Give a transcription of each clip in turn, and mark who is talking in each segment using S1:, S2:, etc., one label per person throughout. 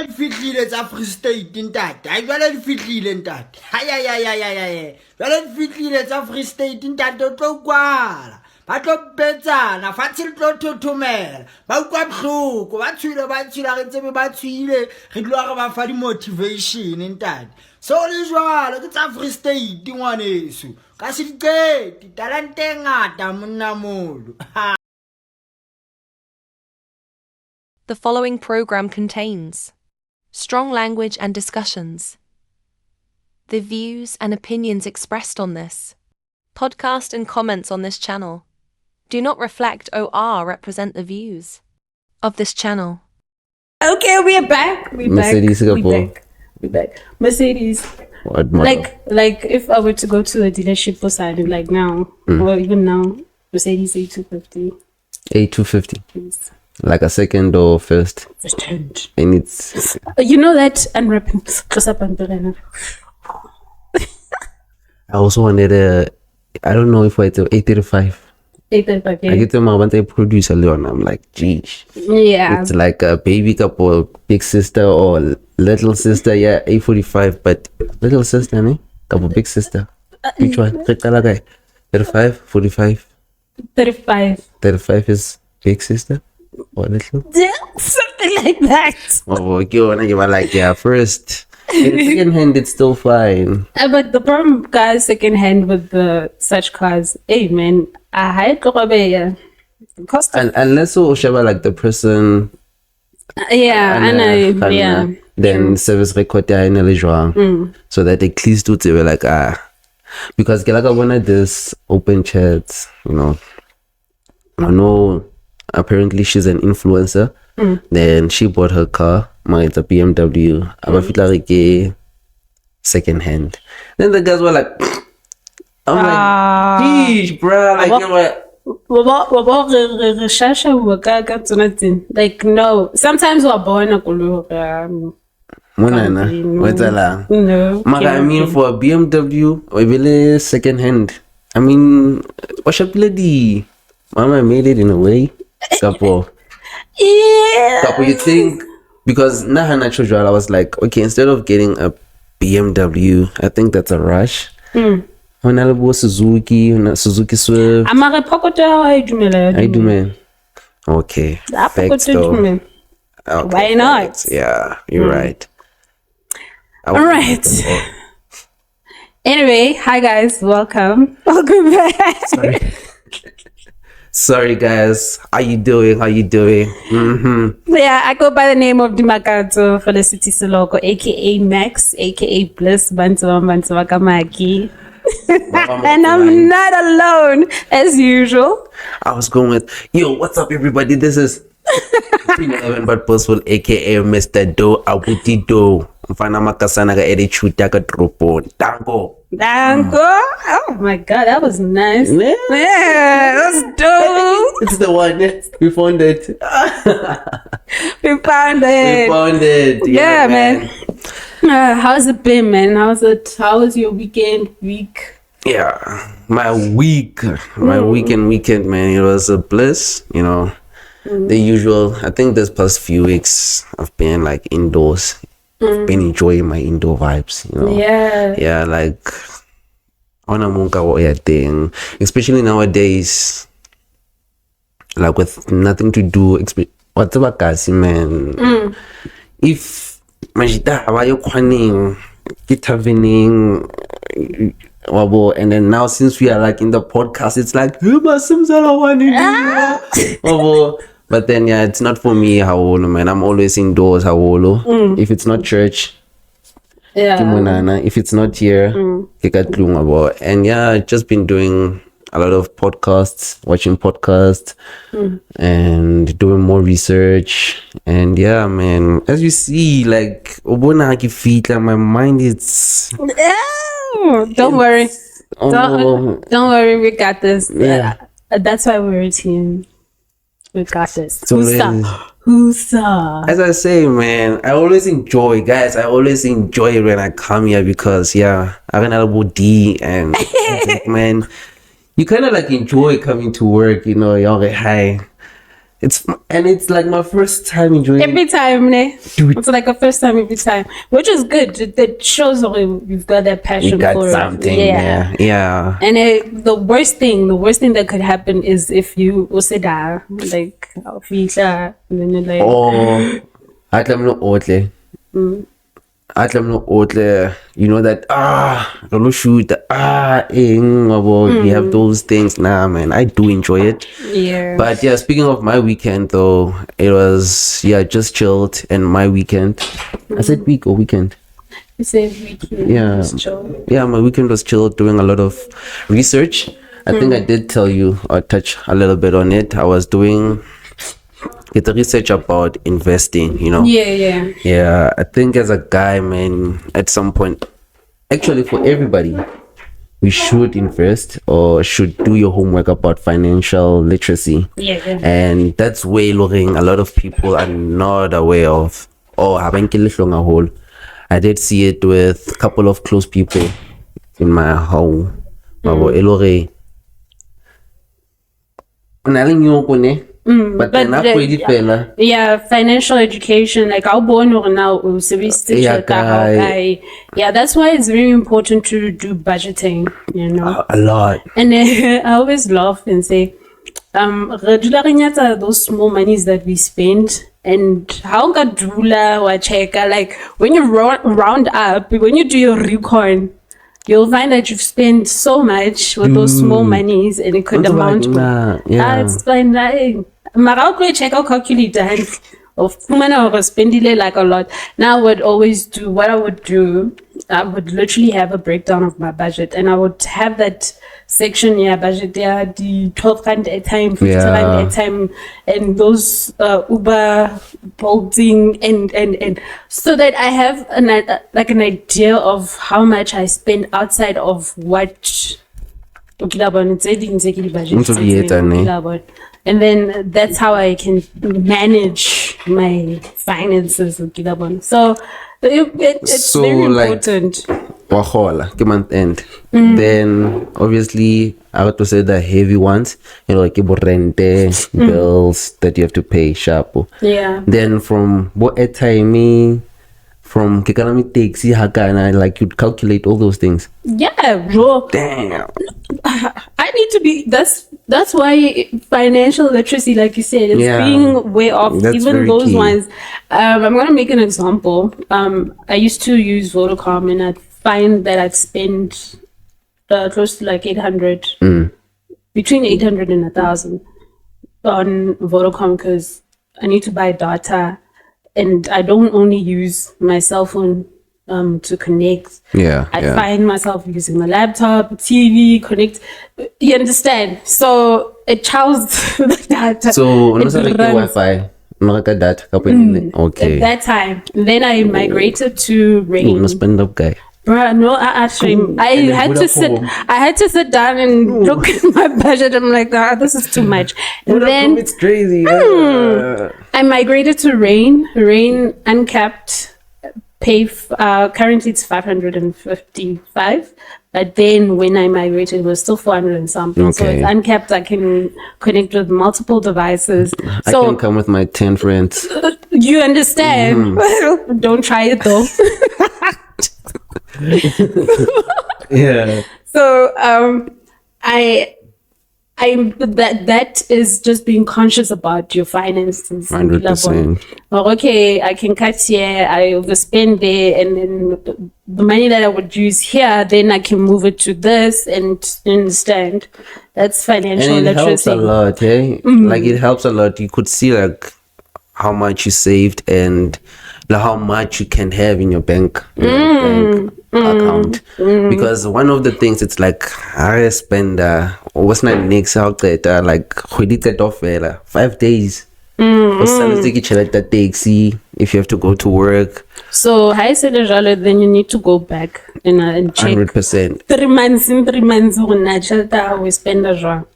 S1: Jwale di fihlile tsa Free State ntate. Ha jwale di fihlile ntate. Jwale di fihlile tsa Free State ntate o tlo kwala. Ba tlo betsana, fatshe le tlo thothomela. Ba utlwa bohloko, ba tshwile re tsebe ba tshwile. Re tlo re ba fa di motivation ntate. So le jwalo ke tsa Free State ngwaneso. Ka se di qete, talente e ngata monna molo.
S2: The following program contains strong language and discussions. The views and opinions expressed on this podcast and comments on this channel do not reflect or represent the views of this channel.
S3: Okay, we are back. We back. Mercedes.
S4: What
S3: Like if I were to go to a dealership for signing, like now, or even now, Mercedes A250.
S4: A250.
S3: Please.
S4: Like a second or first?
S3: First hand.
S4: And it's...
S3: You know that unwrapping close up and I
S4: also wanted I don't know if it's A35.
S3: A35, yeah.
S4: I get them when they produce a Leon. I'm like, geez.
S3: Yeah.
S4: It's like a baby couple, big sister or little sister. Yeah, A45, but little sister, ne? Couple big sister. Which one? 35, 45.
S3: 35.
S4: 35 is big sister or little?
S3: Yeah, something like that.
S4: Oh, you were like, yeah, first. In second hand, it's still fine.
S3: But the problem, guys, second hand with such cars, hey man, I had to cost.
S4: And unless you share like the person, then service record so that at least do they were like because I wanted this open chats, you know. I know apparently she's an influencer. Then she bought her car. It's a BMW. I feel like a second hand. Then the guys were like, I'm like, geez, bro.
S3: Like, no. Sometimes we're born
S4: no. I mean, for a BMW, we really second hand. I mean, what's up, lady? Mama made it in a way. Couple.
S3: Yeah.
S4: Couple, you think? Because I was like, okay, instead of getting a BMW, I think that's a rush. When I was Suzuki Swift.
S3: I
S4: do, man. Okay. Thanks, though. Okay,
S3: why not?
S4: thanks. Yeah, you're right.
S3: All right. Anyway, hi guys, welcome back.
S4: Sorry guys, how you doing?
S3: Yeah, I go by the name of Dimakato Felicity Soloko, aka Max, aka Bliss Bantuwa Kamaki. And I'm not alone as usual.
S4: I was going with, yo, what's up everybody? This is Evan but Possible, aka Mr. Do Abuti Do. Mfana makasana ga attitude ka dropo. Dango.
S3: Oh my god, that was nice. Yeah, that's dope.
S4: It's the one. We found it.
S3: We found it. Yeah, man. How's it been, man? How was your week?
S4: Yeah, my weekend, man. It was a bliss, you know. The usual. I think this past few weeks I've been like indoors. I've been enjoying my indoor vibes, you know. Yeah, like on a munka thing, especially nowadays, like with nothing to do. Whatever kasi, man. If majita abayo kwaning gitavening wabo, and then now since we are like in the podcast, it's like wabo. But then, yeah, it's not for me, Hawolo, man. I'm always indoors, Hawolo. If it's not church, if it's not here, and yeah, I've just been doing a lot of podcasts, watching podcasts, and doing more research. And yeah, man, as you see, like, my mind is...
S3: Don't worry. Don't worry, we got this.
S4: Yeah.
S3: That's why we're a team. We got this.
S4: So
S3: Whosa.
S4: As I say, man, I always enjoy it when I come here because, yeah, I got a D and man, you kind of like enjoy coming to work, you know, you're like, hi. It's like my first time enjoying
S3: Every time, ne?
S4: Dude.
S3: It's like a first time every time, which is good. It shows that you've got that passion
S4: You got
S3: for
S4: something
S3: it.
S4: there. Yeah.
S3: And the worst thing that could happen is if you useda like and then you're like,
S4: Or you know that don't shoot you have those things. Nah, man, I do enjoy it.
S3: yeah.
S4: But yeah, speaking of my weekend though, it was just chilled. And my weekend, I said week or weekend.
S3: You say weekend.
S4: Yeah.
S3: Just chill.
S4: Yeah, my weekend was chilled, doing a lot of research. I think I did tell you or touch a little bit on it. I was doing the research about investing, you know. Yeah, I think as a guy, man, at some point, actually for everybody, we should invest or should do your homework about financial literacy. And that's way looking a lot of people are not aware of. I did see it with a couple of close people in my home. But then
S3: financial education, like our born or now, that's why it's very important to do budgeting, you know.
S4: A lot.
S3: And I always laugh and say, those small monies that we spend, and how gadula or cheka, like when you round up, when you do your recon, you'll find that you've spent so much with those small monies, and it could amount to it's fine. Mara check out calculator of or spending like a lot. Now I would always do what I would do. I would literally have a breakdown of my budget, and I would have that section budget there, the 12 rand a time, 50 rand a time, and those Uber bolting and so that I have an idea of how much I spend outside of what and then that's how I can manage my finances. So it's very important.
S4: Month end. Then obviously I got to say the heavy ones, you know, like rent, bills that you have to pay sharp. Then from what time from Kikalami taxi Hakana, like you'd calculate all those things.
S3: Yeah, bro.
S4: Damn.
S3: I need to be that's why financial literacy, like you said, is being way off.
S4: That's
S3: even those
S4: key.
S3: ones. I'm gonna make an example. I used to use Vodacom, and I'd find that I'd spend close to like 800, between 800 and 1,000 on Vodacom, because I need to buy data, and I don't only use my cell phone to connect. I find myself using the laptop, TV, connect. You understand? So it chows the data.
S4: So not like Wi-Fi. Not like that. Okay.
S3: At that time, then I migrated to Rain.
S4: Spend up guy.
S3: Bruh, no, I had to sit down and look at my budget. I'm like, this is too much. And then
S4: it's crazy.
S3: I migrated to Rain uncapped. Pay currently it's 555, but then when I migrated it was still 400 and something. So it's uncapped. I can connect with multiple devices.
S4: I can come with my 10 friends.
S3: You understand? Don't try it though. So that is just being conscious about your finances.
S4: 100%.
S3: Okay, I can cut here, I overspend there, and then the money that I would use here, then I can move it to this, and understand. That's financial
S4: literacy. And it helps
S3: literacy.
S4: a lot, Like it helps a lot. You could see like how much you saved and how much you can have in your bank, account. Because one of the things, it's like I spend what's not next out there like 5 days. That taxi if you have to go to work.
S3: So high salary, then you need to go back and check
S4: 100%.
S3: 3 months we spend a.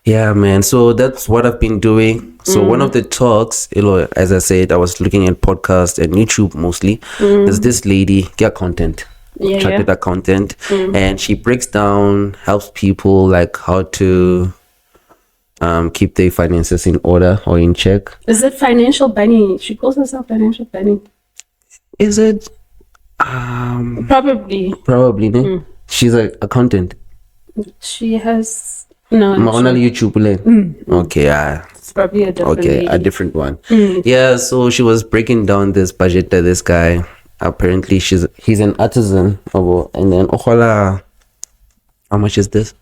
S4: Yeah, man. So that's what I've been doing. So one of the talks, as I said, I was looking at podcasts and YouTube mostly. There's this lady, chartered accountant, and she breaks down, helps people like how to keep their finances in order or in check.
S3: Is it financial bunny? She calls herself financial bunny.
S4: Is it?
S3: Probably.
S4: Ne? She's an accountant.
S3: She has no.
S4: On YouTube. Okay,
S3: it's probably a different.
S4: Okay,
S3: lady.
S4: a different one. Yeah, so she was breaking down this budget that this guy. Apparently, he's an artisan. And then how much is this?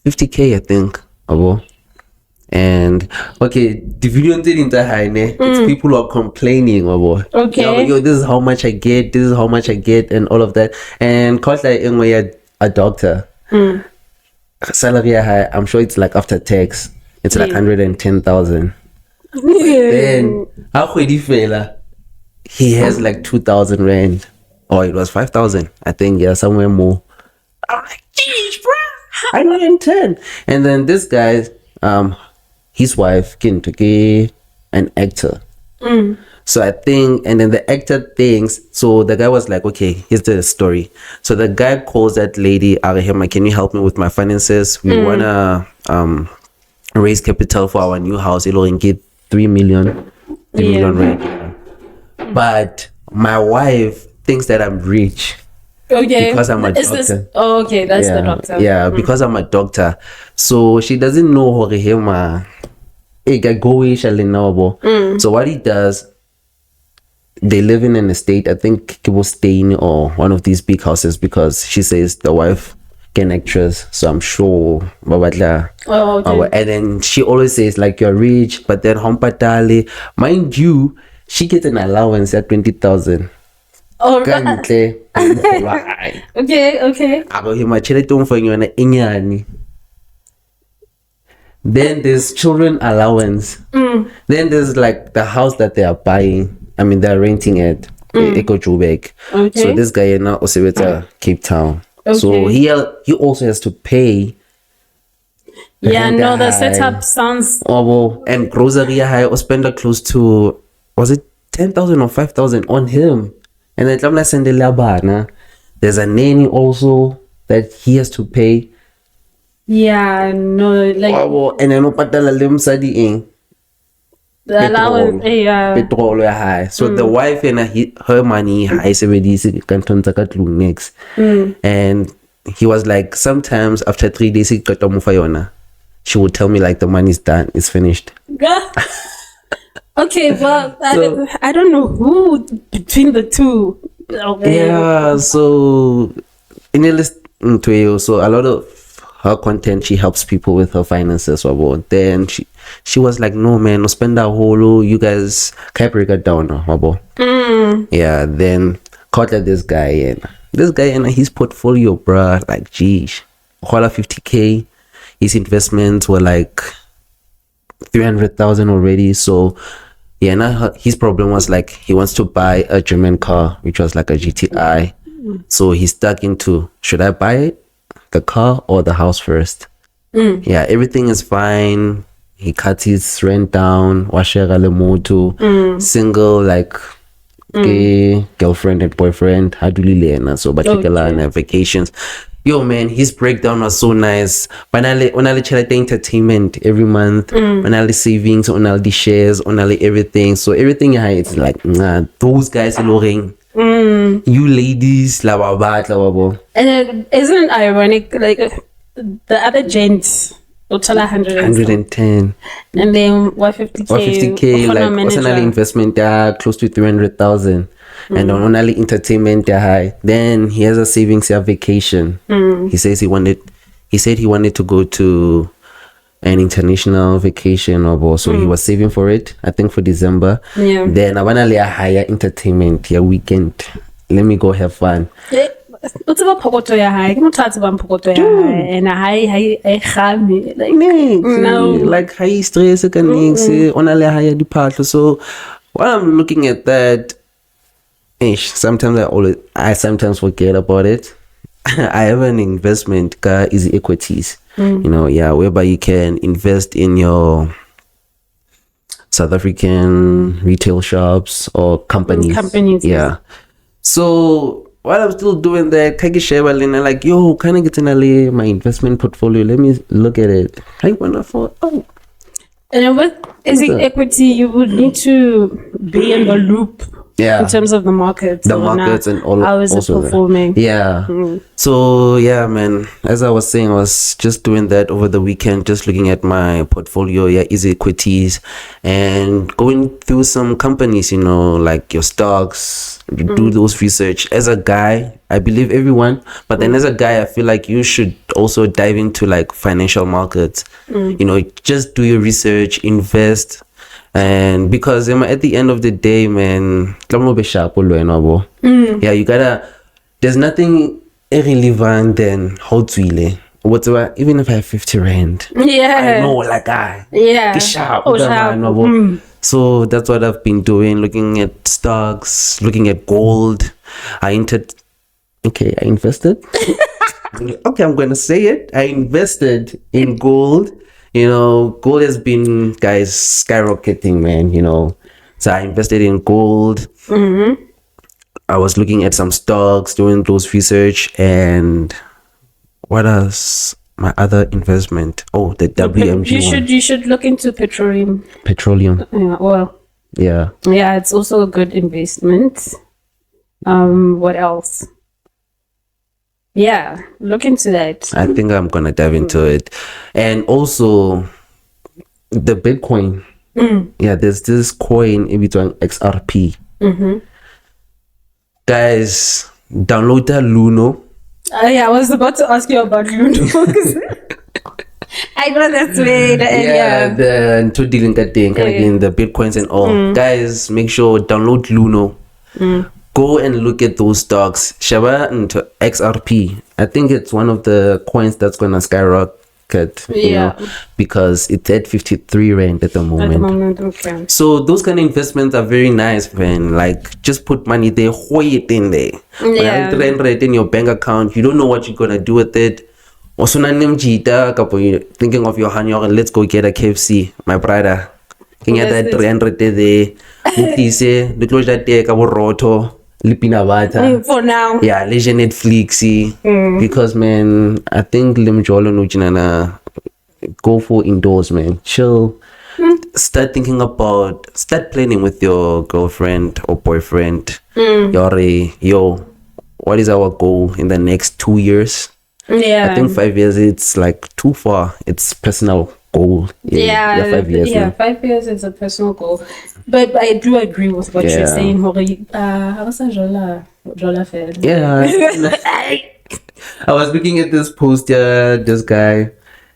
S4: 50K, I think. And okay, the video didn't high. It's people are complaining.
S3: Okay.
S4: Yo, this is how much I get. This is how much I get, and all of that. And cause like a doctor. Salary high. I'm sure it's like after tax. It's like 110,000. Then how could he fail? He has like 2,000 rand. Or it was 5,000. I think, yeah, somewhere more. I'm like, geez, bro, 110. And then this guy, his wife, Kintuki, an actor. So I think, and then the actor thinks, so the guy was like, okay, here's the story. So the guy calls that lady, Arahema, can you help me with my finances? We want to raise capital for our new house. It'll get 3 million rand. But my wife thinks that I'm rich.
S3: Okay.
S4: Because I'm a doctor.
S3: Okay, that's the doctor.
S4: Yeah, because I'm a doctor. So she doesn't know Horihema. So what he does, they live in an estate, I think Kibostain or one of these big houses, because she says the wife can actress, so I'm sure.
S3: Okay.
S4: And then she always says like, you're rich, but then Hompatale, mind you, she gets an allowance at 20,000.
S3: Oh, okay.
S4: Then there's children allowance. Then there's like the house that they are buying. I mean, they're renting it. Matjhabeng.
S3: Okay.
S4: So this guy now also with Cape Town.
S3: Okay.
S4: So he also has to pay.
S3: Yeah, no, the setup sounds.
S4: And grocery high or spend close to, was it 10,000 or 5,000 on him? And then there's a nanny also that he has to pay.
S3: Yeah, no, like
S4: and then
S3: the allowance. Yeah.
S4: Petrol high. So the wife and her money high 70 next. And he was like, sometimes after 3 days she would tell me like the money's done, it's finished.
S3: Okay, well, I don't know who between the two. Okay.
S4: Yeah, so in a list, so a lot of her content, she helps people with her finances. Then she was like, no man, no spend that whole, you guys can't break it down. Yeah, then caught this guy and his portfolio, bruh, like geez, 50K. His investments were like 300,000 already. So yeah, now his problem was like he wants to buy a German car, which was like a GTI. So he's stuck into, should I buy it, the car or the house first? Yeah, everything is fine. He cut his rent down, washera le moto, single, like girlfriend and boyfriend, so particular vacations. Yo man, his breakdown was so nice. Finally, the entertainment every month, finally savings, on all the shares, on all everything. So everything it's like those guys looking. You ladies, la ba ba.
S3: And isn't it ironic, like the other gents will tell
S4: 110,
S3: and then 150K,
S4: like personal investment close to 300,000. And on only entertainment high. Then he has a savings vacation. He said he wanted to go to an international vacation so he was saving for it, I think for December.
S3: Yeah.
S4: Then I want to higher entertainment weekend. Let me go have fun.
S3: What's about Pokoto ya high? Can you talk about Pokoto ya high? And high like
S4: no, like high stress only higher departure. So while I'm looking at that, sometimes I sometimes forget about it. I have an investment is equities, whereby you can invest in your South African retail shops or companies.
S3: Yeah.
S4: So while I'm still doing that, and like, yo, can I get in my investment portfolio? Let me look at it. I went up for, oh.
S3: And with equity, you would need to be in the loop.
S4: Yeah.
S3: In terms of the markets.
S4: The markets and all.
S3: How is it performing?
S4: Yeah. So, yeah, man, as I was saying, I was just doing that over the weekend, just looking at my portfolio, easy equities, and going through some companies, you know, like your stocks, do those research. As a guy, I believe everyone, but then as a guy, I feel like you should also dive into like financial markets. You know, just do your research, invest. And because at the end of the day, man, yeah, you gotta, there's nothing irrelevant than how to whatever, even if I have 50 rand.
S3: Yeah.
S4: I know, like,
S3: sharp.
S4: So that's what I've been doing, looking at stocks, looking at gold. I invested. Okay, I'm going to say it. I invested in gold. You know, gold has been, guys, skyrocketing, man, you know. So I invested in gold. I was looking at some stocks, doing those research. And what else? My other investment. Oh, the WMG
S3: You should look into petroleum. Yeah, well.
S4: Yeah.
S3: Yeah, it's also a good investment. What else? Yeah, look into that.
S4: I think I'm gonna dive into it. And also the Bitcoin. Yeah, there's this coin in between XRP. Guys, download that Luno.
S3: Yeah, I was about to ask you about Luno. I know that's way.
S4: The to dealing that thing, in the Bitcoins and all. Guys, make sure download Luno. Go and look at those stocks. Shaba into XRP. I think it's one of the coins that's gonna skyrocket. You know, because it's at 53 rand at the moment.
S3: Okay.
S4: So those kind of investments are very nice, man. Like, just put money there, hold it in there.
S3: Yeah.
S4: Rand in your bank account. You don't know what you're gonna do with it. Also, thinking of your hand, let's go get a KFC, my brother. Can you get that 300 there? The close that day, roto. Lipina Vata.
S3: For now.
S4: Yeah, leisure Netflix. Because, man, I think Limjolo Nujinana go for indoors, man. Chill. Start planning with your girlfriend or boyfriend. Yo, what is our goal in the next 2 years?
S3: Yeah.
S4: I think 5 years, it's like too far. It's personal goal. 5 years.
S3: Yeah, 5 years is a personal goal. But I do agree with what you're saying.
S4: I was looking at this post, this guy,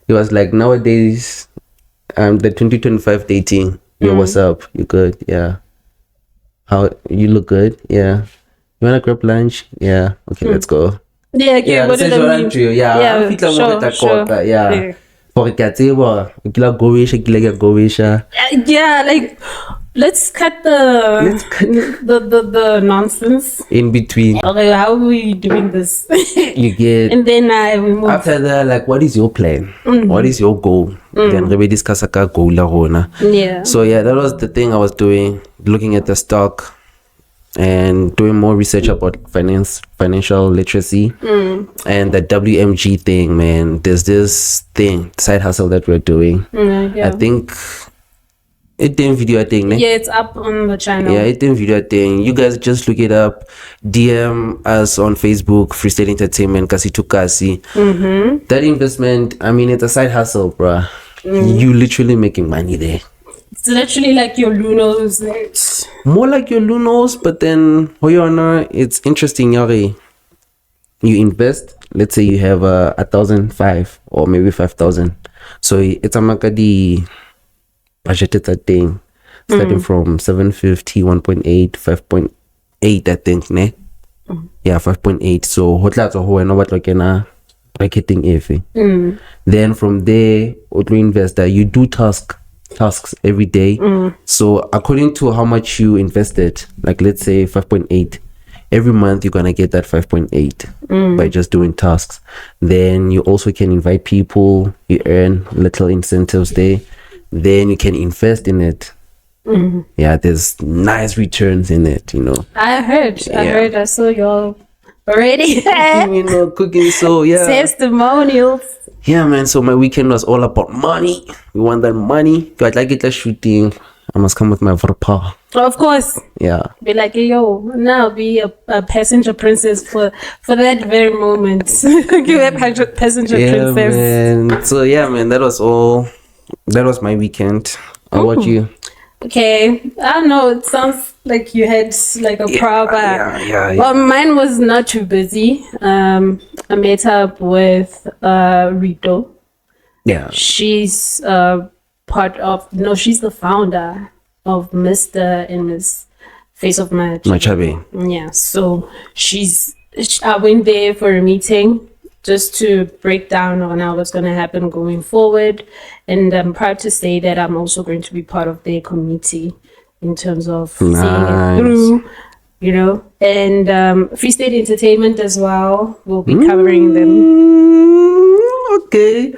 S4: he was like, nowadays, the 2025 dating. Yo, what's up? You good? Yeah. How you look good? Yeah. You wanna grab lunch? Yeah. Okay, let's go.
S3: Yeah, okay, what did I mean?
S4: Yeah. For
S3: yeah, like let's cut the nonsense
S4: in between.
S3: Okay, how are we doing this?
S4: You get,
S3: and then we move.
S4: After that, like, what is your plan? What is your goal? Then we discuss a goal.
S3: Yeah.
S4: So that was the thing I was doing, looking at the stock and doing more research about financial literacy, and the WMG thing, man. There's this thing, side hustle that we're doing. I think it didn't video thing, ne?
S3: Yeah, it's up on the channel.
S4: Yeah, it didn't video thing. You guys just look it up. DM us on Facebook, Freestyle Entertainment, Kasi to Kasi. That investment, I mean, it's a side hustle, bruh. You literally making money there.
S3: It's literally like your Lunos.
S4: More like your Lunos, but then, it's interesting, Yari. You invest, let's say you have 1,005 or maybe 5,000. So it's a makadi budgeted that thing, starting from 750, 1.8, 5.8, I think, ne? Yeah, 5.8. So, marketing if. Then from there, auto investor, you do tasks every day. So according to how much you invested, like let's say 5.8, every month you're gonna get that 5.8 by just doing tasks. Then you also can invite people, you earn little incentives there, then you can invest in it. Yeah, there's nice returns in it, you know.
S3: I heard I saw your Already?
S4: You know, cooking. So yeah.
S3: Testimonials.
S4: Yeah, man. So my weekend was all about money. We want that money. If I'd like it, shooting. I must come with my verpa.
S3: Of course.
S4: Yeah.
S3: Be like, yo, now be a passenger princess for that very moment. Give that passenger princess.
S4: Man. So yeah, man, that was all. That was my weekend. How about you?
S3: Okay. I don't know. It sounds like you had like a proper.
S4: Yeah.
S3: Well, mine was not too busy. I met up with Rito.
S4: Yeah.
S3: She's she's the founder of Mr. and Miss Face of
S4: Matjhabeng.
S3: Yeah, so I went there for a meeting just to break down on how what's going to happen going forward. And I'm proud to say that I'm also going to be part of their committee in terms of seeing it through, you know. And Free State Entertainment as well. We'll be covering them.
S4: Okay.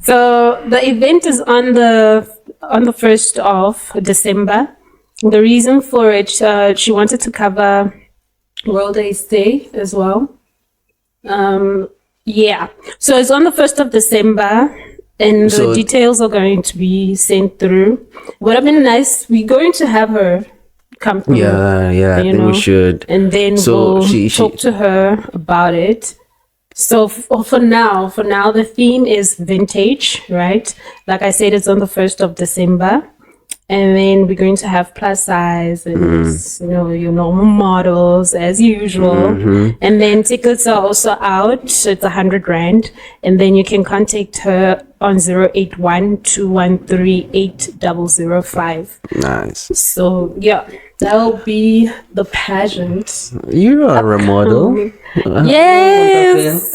S3: So the event is on the 1st of December. The reason for it, she wanted to cover World AIDS Day as well. Yeah. So it's on the 1st of December, and the details are going to be sent through. Would have been nice. We're going to have her come through.
S4: Yeah. I think we should.
S3: And then we'll talk to her about it. So for now, the theme is vintage, right? Like I said, it's on the 1st of December. And then we're going to have plus size and, you know, your normal models as usual. And then tickets are also out. It's 100 Rand. And then you can contact her on 081-213-8005.
S4: Nice.
S3: So, yeah, that'll be the pageant.
S4: You are a model.
S3: Yes.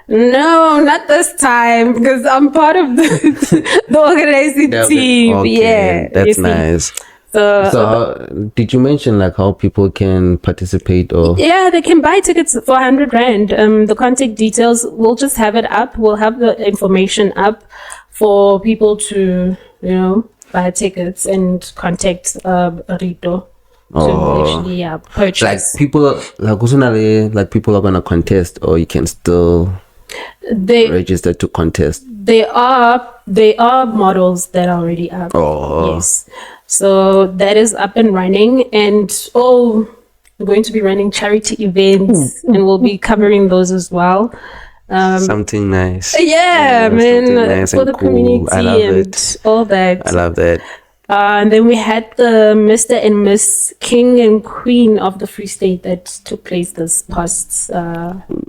S3: No, not this time, because I'm part of the organizing team.
S4: Okay,
S3: yeah,
S4: that's nice. So how, did you mention like how people can participate or? Yeah,
S3: they can buy tickets for 100 Rand. The contact details, we'll just have it up. We'll have the information up for people to, you know, buy tickets and contact Rito. To actually purchase.
S4: Like people people are gonna contest, or you can still register to contest.
S3: They are models that are already up. Yes. So that is up and running, and we're going to be running charity events, and we'll be covering those as well.
S4: Something nice.
S3: Yeah, man,
S4: nice
S3: for the community and all that.
S4: I love that.
S3: And then we had the Mr. and Miss King and Queen of the Free State that took place this past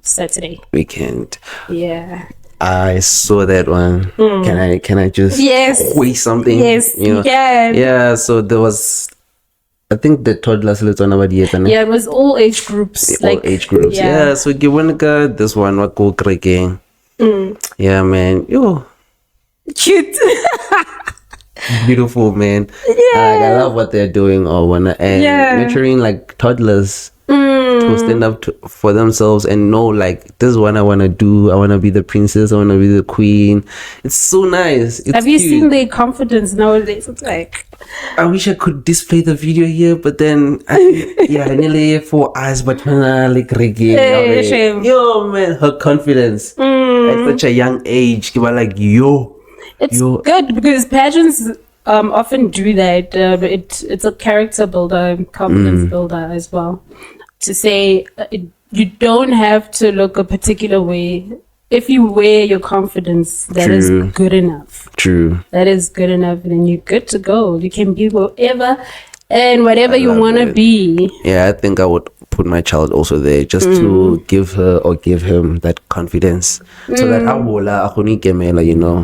S3: Saturday
S4: weekend.
S3: Yeah,
S4: I saw that one. Can I just say something?
S3: Yes,
S4: you know? Yeah. So there was, I think the toddlers little about yet.
S3: Yeah, it was all age groups.
S4: All age groups. Yeah. So Giovani'S, this one was go cracking. Yeah, man. Yo,
S3: cute.
S4: Beautiful, man. I love what they're doing nurturing like toddlers to stand up for themselves and know like this is what I want to do. I want to be the princess. I want to be the queen. It's so nice.
S3: Have you seen their confidence nowadays? It's like,
S4: I wish I could display the video here, but then nearly 4 eyes, but like reggae. Yo, man, her confidence at such a young age. You were like, yo.
S3: It's good because pageants often do that. It's a character builder, confidence builder as well. To say you don't have to look a particular way. If you wear your confidence, that is good enough.
S4: True.
S3: That is good enough, and then you're good to go. You can be whatever and whatever you want to be.
S4: Yeah, I think I would put my child also there just to give her or give him that confidence so that you know,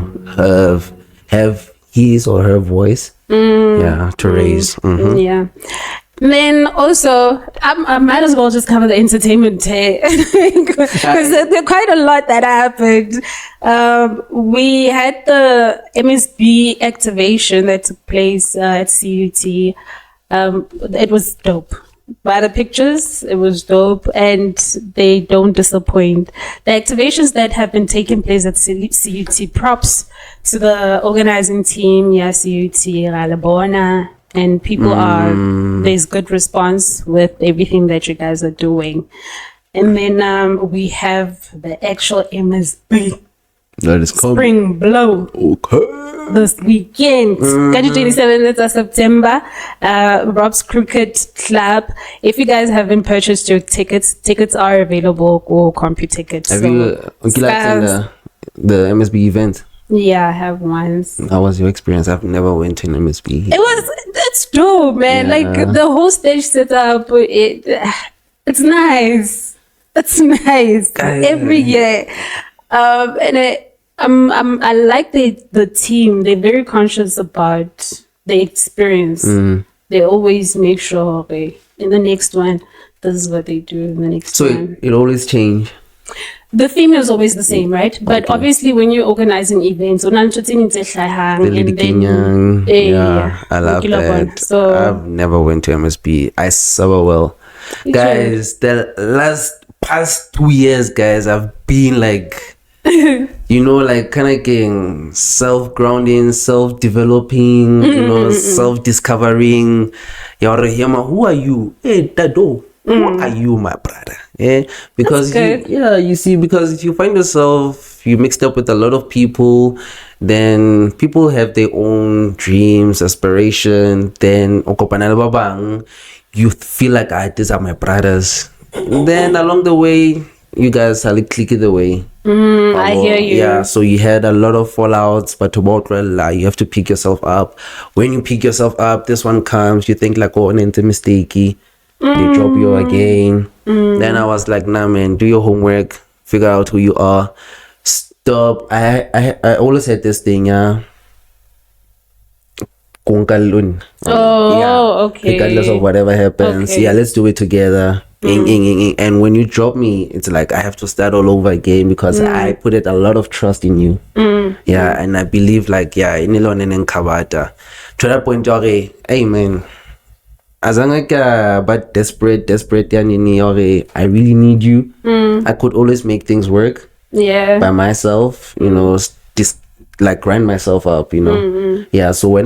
S4: have his or her voice to raise.
S3: Yeah. Then also, I might as well just cover the entertainment because there are quite a lot that happened. We had the MSB activation that took place at CUT. It was dope. By the pictures, it was dope, and they don't disappoint. The activations that have been taking place at CUT, props to the organizing team, CUT, Ralabona, and people there's good response with everything that you guys are doing. And then we have the actual MSB.
S4: That is coming.
S3: Spring Blow.
S4: Okay.
S3: This weekend, 27th of September, Rob's Cricket Club. If you guys haven't purchased your tickets are available or CompuTickets.
S4: Have you attended the MSB event?
S3: Yeah, I have once.
S4: How was your experience? I've never went to an MSB.
S3: It's dope, man.
S4: Yeah.
S3: Like the whole stage setup, it's nice. It's nice every year. And I like the team. They're very conscious about the experience. They always make sure, okay, in the next one, this is what they do in the next one.
S4: So it always change.
S3: The theme is always the same, right? But obviously, when you're organizing events, I love that. So
S4: I've never went to MSB. I suffer well. Guys, the past 2 years, guys, I've been like, like kind of getting self-grounding, self-developing, self-discovering. Who are you? Hey, Dado. Who are you, my brother? Yeah, because you see, because if you find yourself, you mixed up with a lot of people, then people have their own dreams, aspirations. Then you feel like these are my brothers. Then along the way, you guys are like click it away.
S3: I hear you.
S4: Yeah, so you had a lot of fallouts, but you have to pick yourself up. When you pick yourself up, this one comes, you think like, oh, an mistake. They drop you again. Then I was like, nah, man, do your homework, figure out who you are. Stop. I always had this thing, yeah.
S3: Okay.
S4: Regardless of whatever happens,
S3: Okay.
S4: yeah, let's do it together. And when you drop me, it's like I have to start all over again because I put a lot of trust in you. Yeah, and I believe like, in Elon and Kabata. To that point, okay, hey man, as but desperate, I really need you. I could always make things work by myself, just like grind myself up, Yeah, so when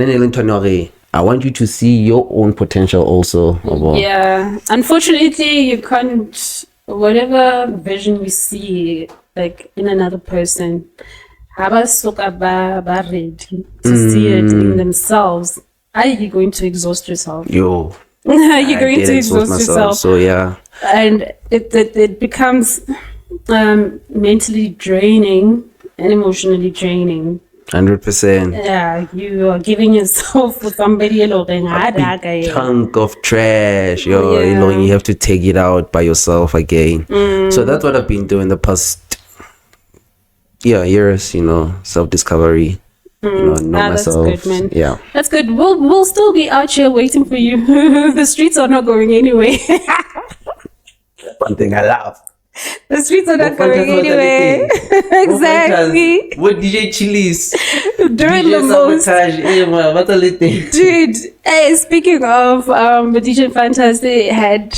S4: I want you to see your own potential also.
S3: Yeah, unfortunately, you can't, whatever vision you see, like in another person, ready to see it in themselves. Are you going to exhaust yourself?
S4: You're
S3: going to exhaust yourself.
S4: So yeah,
S3: and it becomes mentally draining and emotionally draining.
S4: 100%.
S3: Yeah, you are giving yourself for somebody else.
S4: A chunk of trash. You have to take it out by yourself again. So that's what I've been doing the past years. Self-discovery. Know myself.
S3: That's good, man.
S4: Yeah,
S3: that's good. We'll still be out here waiting for you. The streets are not going anywhere.
S4: One thing I love.
S3: The streets are not going anywhere. Exactly.
S4: What DJ Chili's
S3: during the most dude. Hey, speaking of DJ Fantasy had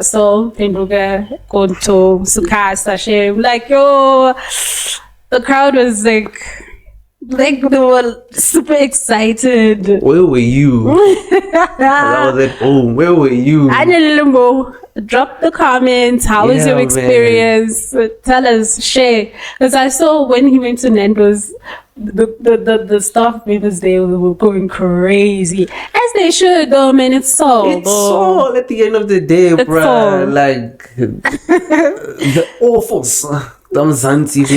S3: Soul Penduga Konto Sukasa Shame. Like the crowd was like they were super excited.
S4: Where were you? I was at home. Where were you?
S3: I need a limbo. Drop the comments. How was your experience? Man. Tell us, share. Because I saw when he went to Nando's, the staff members there were going crazy, as they should. Though, man, it's Soul
S4: at the end of the day, bro. Like the awfuls. They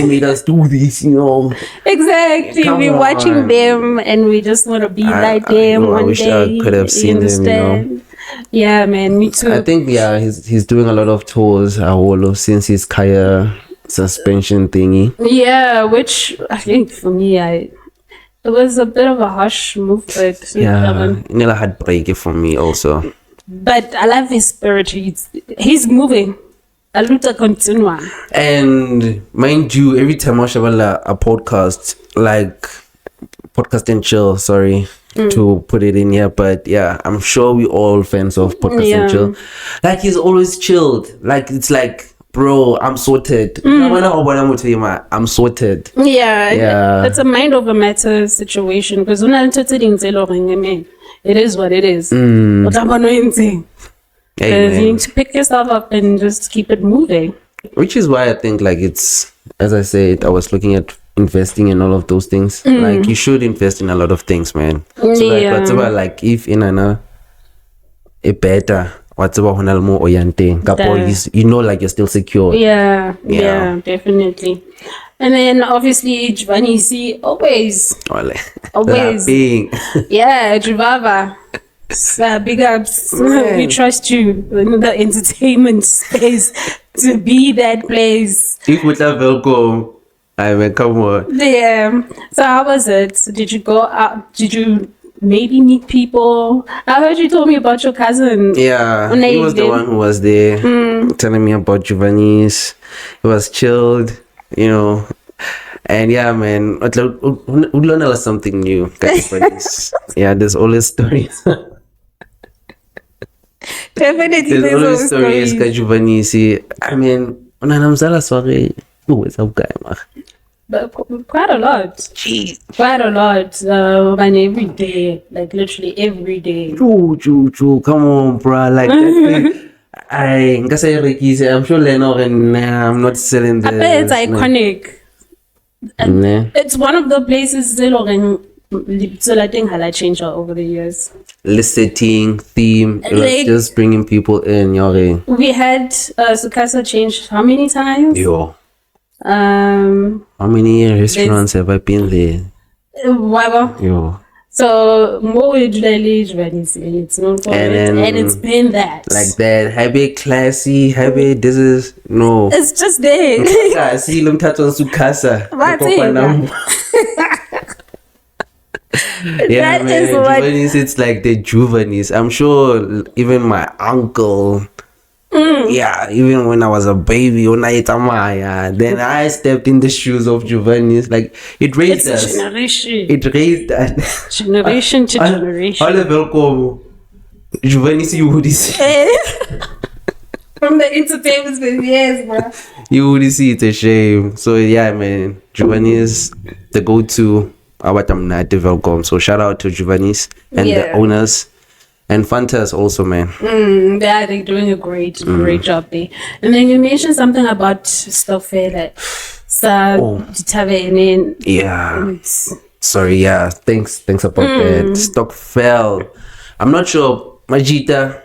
S4: made us do this,
S3: Exactly. We're watching them and we just want to be like them one day. I
S4: wish I could have seen them,
S3: Yeah, man, me too.
S4: I think, he's doing a lot of tours since his Kaya suspension thingy.
S3: Yeah, which I think for me, it was a bit of a harsh move, but
S4: Nila had break for me also.
S3: But I love his spirit. He's moving. Aluta continua.
S4: And mind you, every time I watch a podcast, like Podcast and Chill, sorry to put it in here, but I'm sure we all fans of Podcast and Chill. Like he's always chilled. Like it's like, bro, I'm sorted. I'm sorted.
S3: Yeah. It's a mind over matter situation because when I'm it is what it is.
S4: Mm.
S3: You need to pick yourself up and just keep it moving.
S4: Which is why I think like it's, as I said, I was looking at investing in all of those things. Like you should invest in a lot of things, man. So like whatever, like if in a better whatever more orienting, you know, like you're still secure.
S3: Yeah, definitely. And then obviously Giovani'S always. Yeah, Juvava. Big ups. We trust you in the entertainment space to be that place.
S4: If we have welcome, I mean, come on.
S3: Yeah. So how was it? Did you go out? Did you maybe meet people? I heard you told me about your cousin.
S4: Yeah, he was the one who was there telling me about Giovani'S. It was chilled, you know. And yeah, man, we learn a lot something new. Yeah, there's always stories.
S3: Definitely,
S4: there's always stories. Giovani'S. I mean, what's up, guy?
S3: But quite a lot.
S4: Jeez.
S3: Quite a lot. And every day, like literally every day.
S4: Come on, bro. Like that. I'm sure Lenore and I'm not selling the.
S3: I bet it's iconic. It's one of the places so I think how I changed over the years.
S4: Setting, theme, like, just bringing people in.
S3: We had Sukasa changed how many times?
S4: Yo. How many restaurants have I been there?
S3: Whatever.
S4: Yo.
S3: So more it's known for and it's been that.
S4: Like that. Happy classy, happy this is no.
S3: It's just there.
S4: See Sukasa. Yeah,
S3: that
S4: man,
S3: is what
S4: Giovani'S, it's like the Giovani'S. I'm sure even my uncle, yeah, even when I was a baby, then I stepped in the shoes of Giovani'S. Like it raised us.
S3: Generation.
S4: It raised us.
S3: Generation to generation.
S4: Welcome. Giovani'S, you would see.
S3: From the entertainment space, yes, bro.
S4: You would see, it's a shame. So yeah, man, Giovani'S, the go-to. Welcome. So shout out to Giovani'S and the owners and Fantas also, man.
S3: Yeah, they're doing a great job there. And then you mentioned something about Stockfell.
S4: Yeah. Sorry, yeah. Thanks about that. Stockfell. I'm not sure. Majita,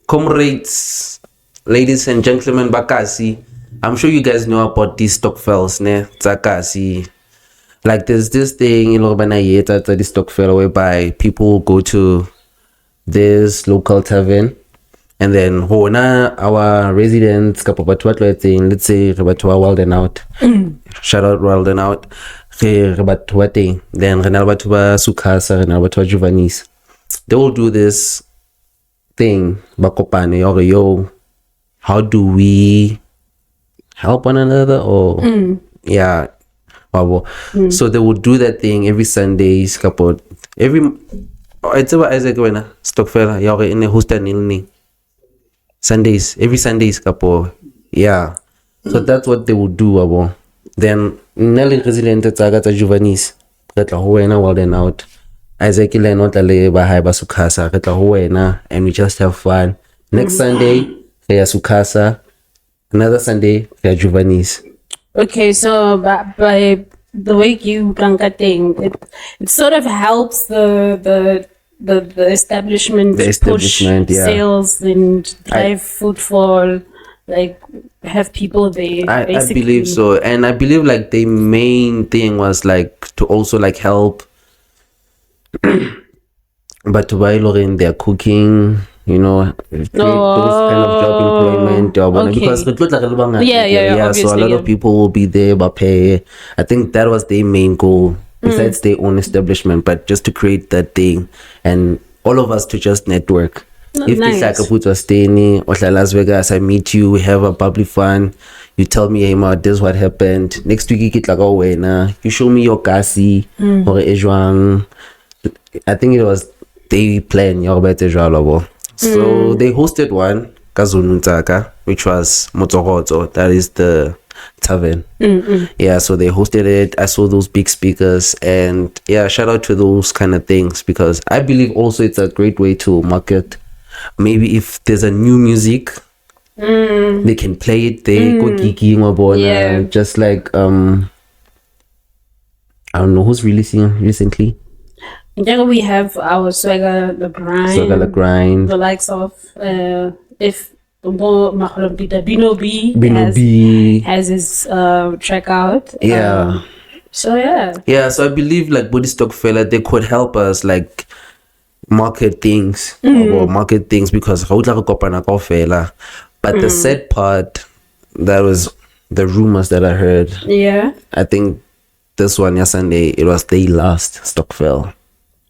S4: comrades, ladies and gentlemen, Bakasi. I'm sure you guys know about these Stockfells, ne? Zakasi. Like there's this thing in Urbanayeta at the Stockfell whereby people go to this local tavern and then our residents let's say Wild and Out. Shout out Wild and Out. Then Sukasa Giovani'S. They will do this thing bakopane or yo, how do we help one another or yeah. So they would do that thing every Sundays. It's about Isaac when Stockfell you're in a hostel Sundays, every Sundays yeah. So that's what they would do. Then Nelly resilient Tagata Giovani'S Wild and Out. Isaac not Sukasa and we just have fun. Next Sunday Sukasa, another Sunday Giovani'S.
S3: Okay, so by the way you thing, it sort of helps the establishment push sales and drive footfall, like have people there.
S4: I believe so, and I believe like the main thing was like to also like help, but to while in their cooking. You know, those kind of job employment because so a lot of people will be there but pay. I think that was their main goal besides their own establishment, but just to create that thing and all of us to just network. If it's like a put was staying or Las Vegas, I meet you, we have a bubbly fun, you tell me, hey ma, this is what happened. Next week you get like, oh wait, you show me your kasi or Ejuang. I think it was they plan your better job. So they hosted one, Kazununtaka, which was Motoroto. That is the Tavern. Yeah, so they hosted it. I saw those big speakers, and yeah, shout out to those kind of things, because I believe also it's a great way to market. Maybe if there's a new music, they can play it there. Go geeky,
S3: Yeah.
S4: just like I don't know who's releasing recently.
S3: Yeah, we have our Swagger the Grind. The likes of if Bino B has his track out.
S4: Yeah.
S3: So yeah.
S4: Yeah, so I believe like Body Stock Fella, they could help us like market things or market things, because but the sad part, that was the rumors that I heard.
S3: Yeah.
S4: I think this one yesterday, it was they last Stockfell.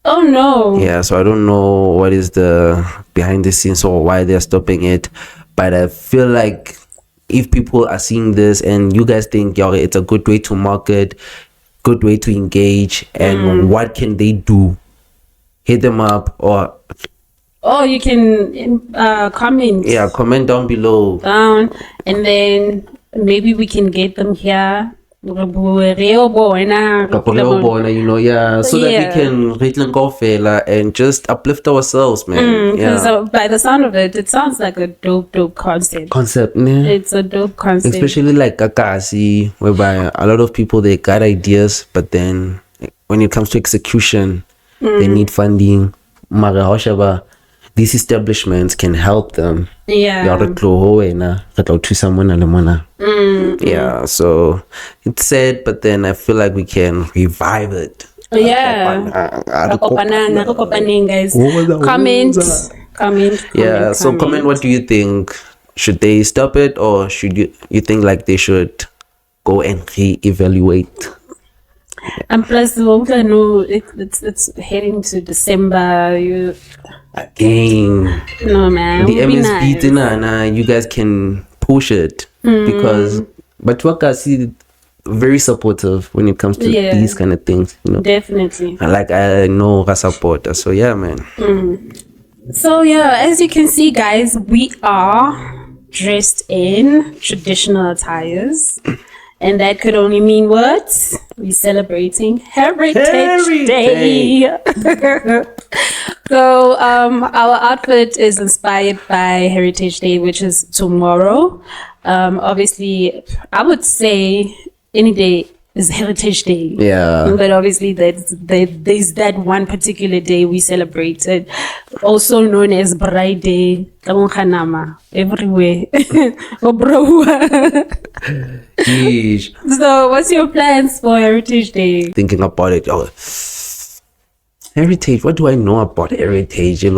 S3: Oh no.
S4: Yeah, so I don't know what is the behind the scenes or why they're stopping it, but I feel like if people are seeing this and you guys think, yo, it's a good way to market, good way to engage, and what can they do? Hit them up, or
S3: you can comment.
S4: Yeah, comment down below.
S3: And then maybe we can get them here.
S4: You know, yeah, so that we can read and just uplift ourselves, man.
S3: Because by the sound of it, it sounds like a dope concept.
S4: Yeah.
S3: It's a dope concept.
S4: Especially like Kakasi, whereby a lot of people, they got ideas, but then when it comes to execution, they need funding. These establishments can help them.
S3: Yeah.
S4: Yeah, so it's sad, but then I feel like we can revive it.
S3: Yeah. Guys. Comment.
S4: Yeah, so comment, what do you think? Should they stop it, or should you think like they should go and re-evaluate?
S3: And plus, it's heading to December.
S4: Again,
S3: no man,
S4: the MSB nice. You guys can push it, because Batwaka see very supportive when it comes to these kind of things, you know.
S3: Definitely.
S4: Like I know her support. So yeah, man.
S3: So yeah, as you can see, guys, we are dressed in traditional attires. And that could only mean what? We're celebrating Heritage Day. So our outfit is inspired by Heritage Day, which is tomorrow. Obviously, I would say any day is Heritage Day.
S4: Yeah.
S3: But obviously there's that one particular day we celebrated, also known as Bride Day. Everywhere. Oh, bro. So what's your plans for Heritage Day?
S4: Thinking about it. Oh, Heritage, what do I know about Heritage? I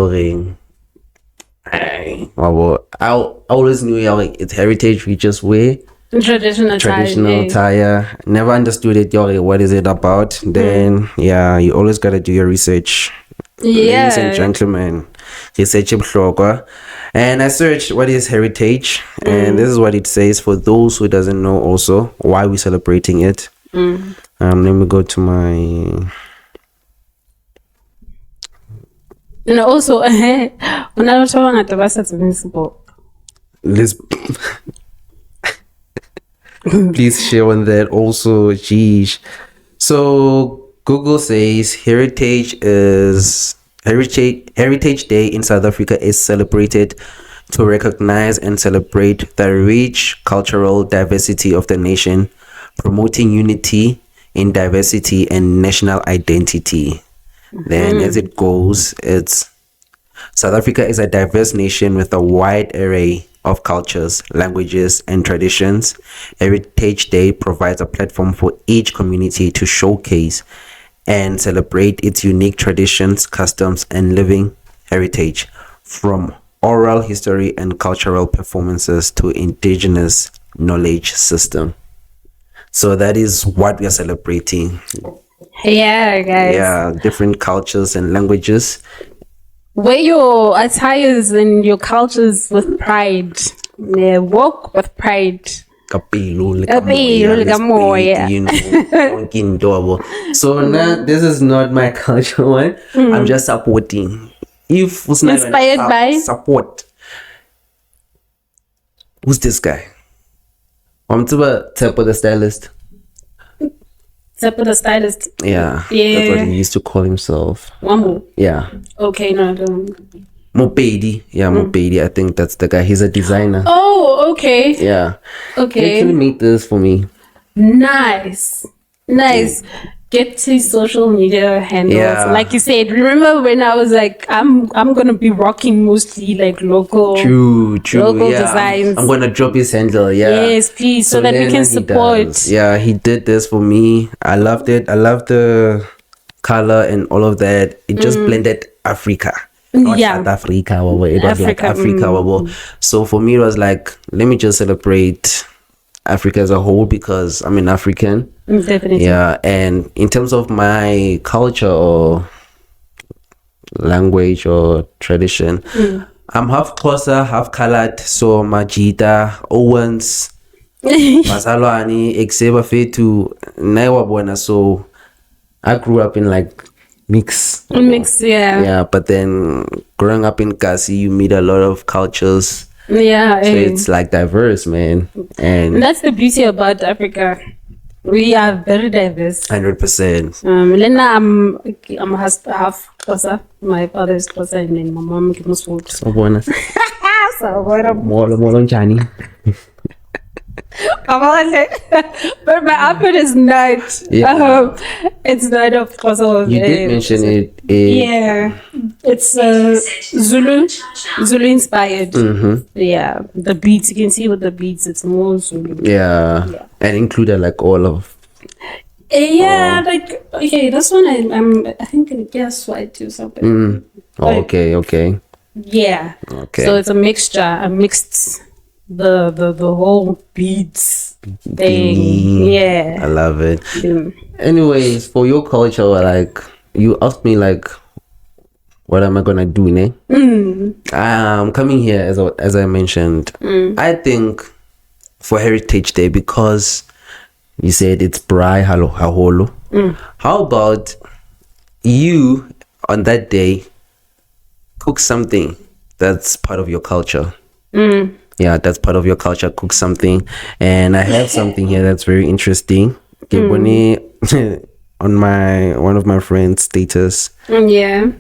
S4: always knew it's Heritage, we just wear
S3: Traditional
S4: attire. Never understood it. What is it about? Then you always gotta do your research. Ladies and gentlemen, research. And I searched what is heritage, and this is what it says for those who doesn't know also why we're celebrating it. Let me go to my.
S3: And also,
S4: let's please share on that also. Geez. So Google says Heritage Day in South Africa is celebrated to recognize and celebrate the rich cultural diversity of the nation, promoting unity in diversity and national identity. Then as it goes, it's South Africa is a diverse nation with a wide array of cultures, languages, and traditions. Heritage Day provides a platform for each community to showcase and celebrate its unique traditions, customs, and living heritage, from oral history and cultural performances to indigenous knowledge system. So that is what we are celebrating.
S3: Yeah, guys.
S4: Yeah, different cultures and languages.
S3: Wear your attires and your cultures with pride. Yeah, walk with pride. So
S4: now this is not my culture one. I'm just supporting. If
S3: inspired by
S4: support. Who's this guy? I'm Tepo the stylist.
S3: Tepo the stylist.
S4: Yeah. That's what he used to call himself.
S3: Wambo.
S4: Yeah.
S3: Okay, no, I don't.
S4: Mopedi. Yeah, Mopedi. I think that's the guy. He's a designer.
S3: Oh, okay.
S4: Yeah.
S3: Okay.
S4: He actually made this for me.
S3: Nice. Get his social media handles.
S4: Yeah.
S3: Like you said, remember when I was like, I'm gonna be rocking mostly like local local designs.
S4: I'm gonna drop his handle. Yeah.
S3: Yes, please, so that we can support.
S4: Yeah, he did this for me. I loved it. I loved the color and all of that. It just blended Africa. Not South Africa. It was like Africa. So for me, it was like, let me just celebrate Africa as a whole because I'm an African.
S3: Definitely.
S4: Yeah, and in terms of my culture or language or tradition, I'm half Xhosa, half Khaled. So Majida, Owens, Masalwani, Exeba Fetu, Naiwabona. So I grew up in like mix.
S3: Yeah.
S4: Yeah, but then growing up in Kasi, you meet a lot of cultures.
S3: Yeah.
S4: So it's like diverse, man. And
S3: that's the beauty about Africa. We are very diverse.
S4: 100%.
S3: Lena, I'm half Xhosa. My father is Xhosa and then my mom is Muslim.
S4: So bonus.
S3: So what a
S4: Molo Johnny.
S3: But my outfit is not. It's not of Xhosa.
S4: You did mention it.
S3: Yeah, it's Zulu inspired. Yeah, the beats, you can see with the beats, it's more Zulu.
S4: Yeah. And included like all of.
S3: Like okay, this one I think I guess white too something.
S4: Okay.
S3: Yeah.
S4: Okay.
S3: So it's a mixture. I mixed the whole beats thing. Yeah.
S4: I love it. Anyways, for your culture, like you asked me like, what am I gonna do, ne? I'm coming here as I mentioned. I think for Heritage Day, because you said it's Brai Haholo. How about you on that day cook something that's part of your culture? Yeah, that's part of your culture. Cook something, and I have something here that's very interesting. On one of my friends' status.
S3: Yeah.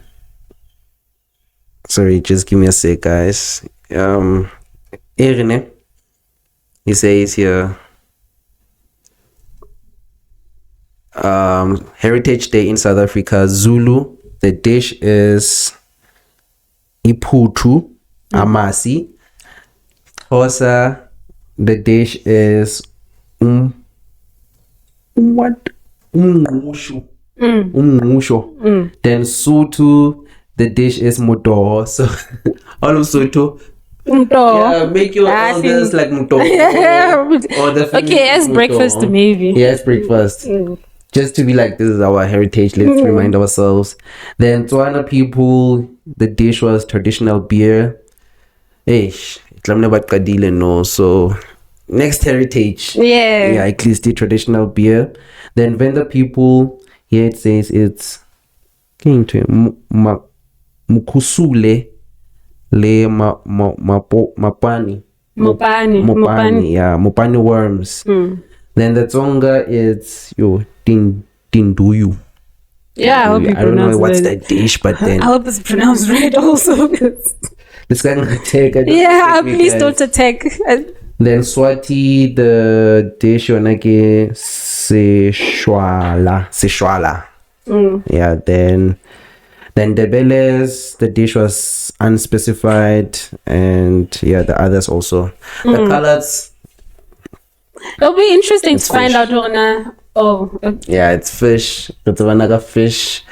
S4: Sorry, just give me a sec, guys. Irene, he says here, Heritage Day in South Africa, Zulu. The dish is iputu, amasi. Xhosa, the dish is umngqusho. Then Sotho, the dish is motoho. So all of Sotho. Yeah, make your elders like motoho.
S3: Okay, as breakfast maybe.
S4: Yeah, as breakfast. Just to be like, this is our heritage. Let's remind ourselves. Then Tswana people, the dish was traditional beer. No, so next heritage. Yeah, at least the traditional beer. Then Venda people, here it says it's mukusule le mapani. Mopani, yeah, mopani worms. Then the Tsonga is tinduyu.
S3: Yeah, I hope you
S4: I don't know
S3: pronounce
S4: what's
S3: it.
S4: that dish, but then
S3: I hope it's pronounced right also.
S4: this guy gonna take a
S3: please don't attack.
S4: Then Swati, the dish onake seshwala. Yeah, then Debeles, the dish was unspecified, and yeah, the others also. The colors.
S3: It'll be interesting to find out on
S4: yeah, it's fish. It's a fish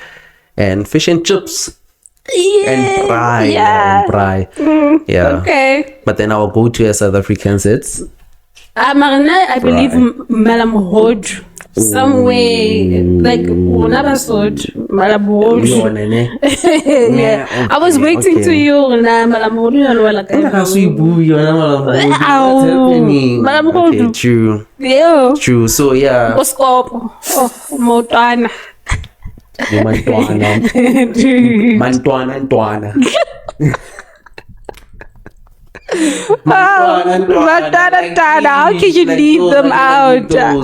S4: and fish and chips. And fry.
S3: Yeah.
S4: Yeah.
S3: Okay.
S4: But then our go-to as South Africans, it's
S3: I believe Malamhod. Some way, like Unabasod, Malabod. Yeah. I was waiting to you, Malamhod.
S4: Okay, true.
S3: Yeah.
S4: True. So yeah.
S3: Motana.
S4: Mantwana.
S3: How can you leave them out? No.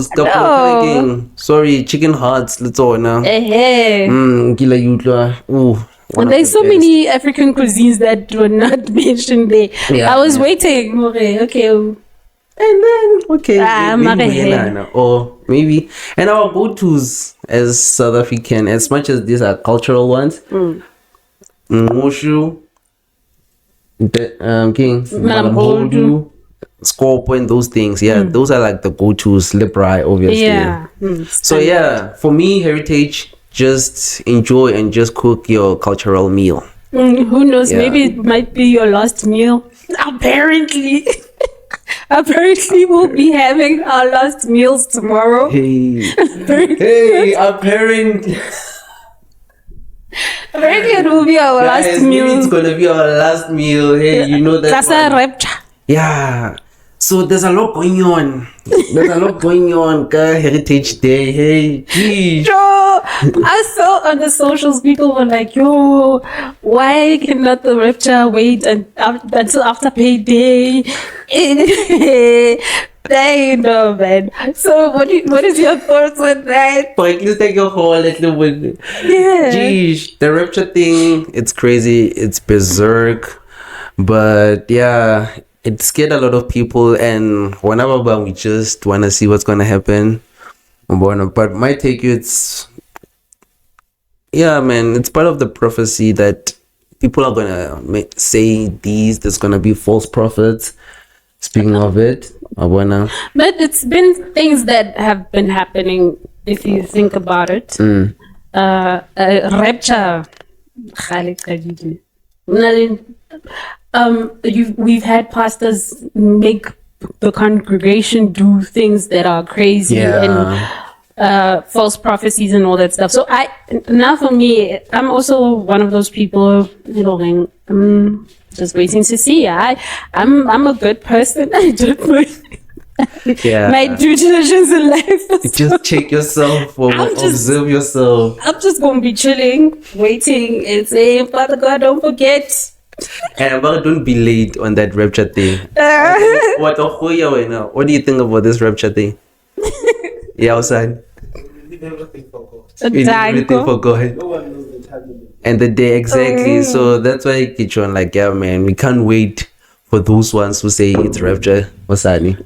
S4: Sorry, chicken hearts. Let's all now.
S3: And there's so many African cuisines that were not mentioned there.
S4: Yeah,
S3: I was waiting. Okay.
S4: And then, okay,
S3: Mare.
S4: or maybe, and our go-tos as South African, as much as these are cultural ones, Ngoshu, King, Malamhodu, Scorpo, and those things. Yeah, those are like the go-tos. Libra, obviously.
S3: Yeah.
S4: So yeah, for me, heritage, just enjoy and just cook your cultural meal.
S3: Who knows?
S4: Yeah.
S3: Maybe it might be your last meal. Apparently we'll be having our last meals tomorrow.
S4: Hey, apparently
S3: It will be our last meal.
S4: It's gonna be our last meal. Hey, you know that.
S3: That's a rapture.
S4: Yeah. So there's a lot going on. Heritage Day. Hey, geez.
S3: I saw on the socials people were like, yo, why cannot the rapture wait until after payday? I know, man. So what is your thoughts on that?
S4: For at least take a whole little bit.
S3: Yeah.
S4: Geez, the rapture thing, it's crazy. It's berserk. But yeah, it scared a lot of people. And whenever we just want to see what's going to happen. But my take, it's... Yeah, man, it's part of the prophecy that people are going to say there's going to be false prophets. Speaking of it,
S3: but it's been things that have been happening, if you think about it. Rapture. We've had pastors make the congregation do things that are crazy and false prophecies and all that stuff. So for me, I'm also one of those people, just waiting to see. I'm a good person. I don't know. My due diligence in life.
S4: Just check yourself or observe yourself.
S3: I'm just gonna be chilling, waiting, and saying, Father God, don't forget.
S4: And don't be late on that rapture thing. What do you think about this rapture thing? Yeah, son. Everything for God.
S1: No one knows the time.
S4: And the day, exactly. So that's why I get you on, like, yeah, man, we can't wait for those ones who say it's rapture.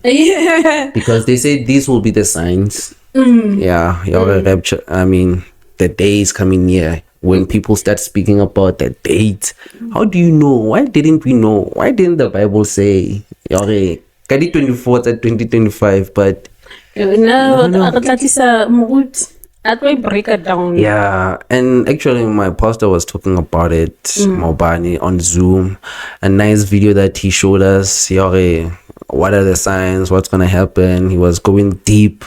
S3: Yeah.
S4: Because they say these will be the signs. Yeah, rapture. I mean, the day is coming near. When people start speaking about the date, how do you know? Why didn't we know? Why didn't the Bible say, 24th at 2025, but...
S3: That way break it down.
S4: Yeah, and actually my pastor was talking about it, Mobani, on Zoom. A nice video that he showed us. What are the signs? What's going to happen? He was going deep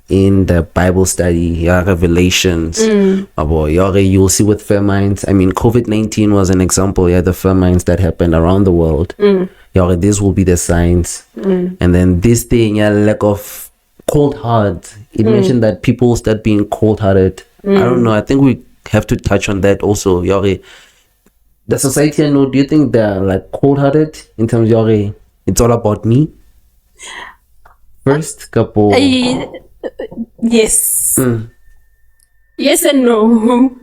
S4: in the Bible study, Revelations. You'll see with famines. I mean, COVID-19 was an example. The famines that happened around the world. This will be the signs. And then this thing, lack of cold heart. It mentioned that people start being cold hearted. I don't know. I think we have to touch on that also. The society, I know, do you think they're like cold hearted in terms of it's all about me? First couple.
S3: Yes. Yes and no.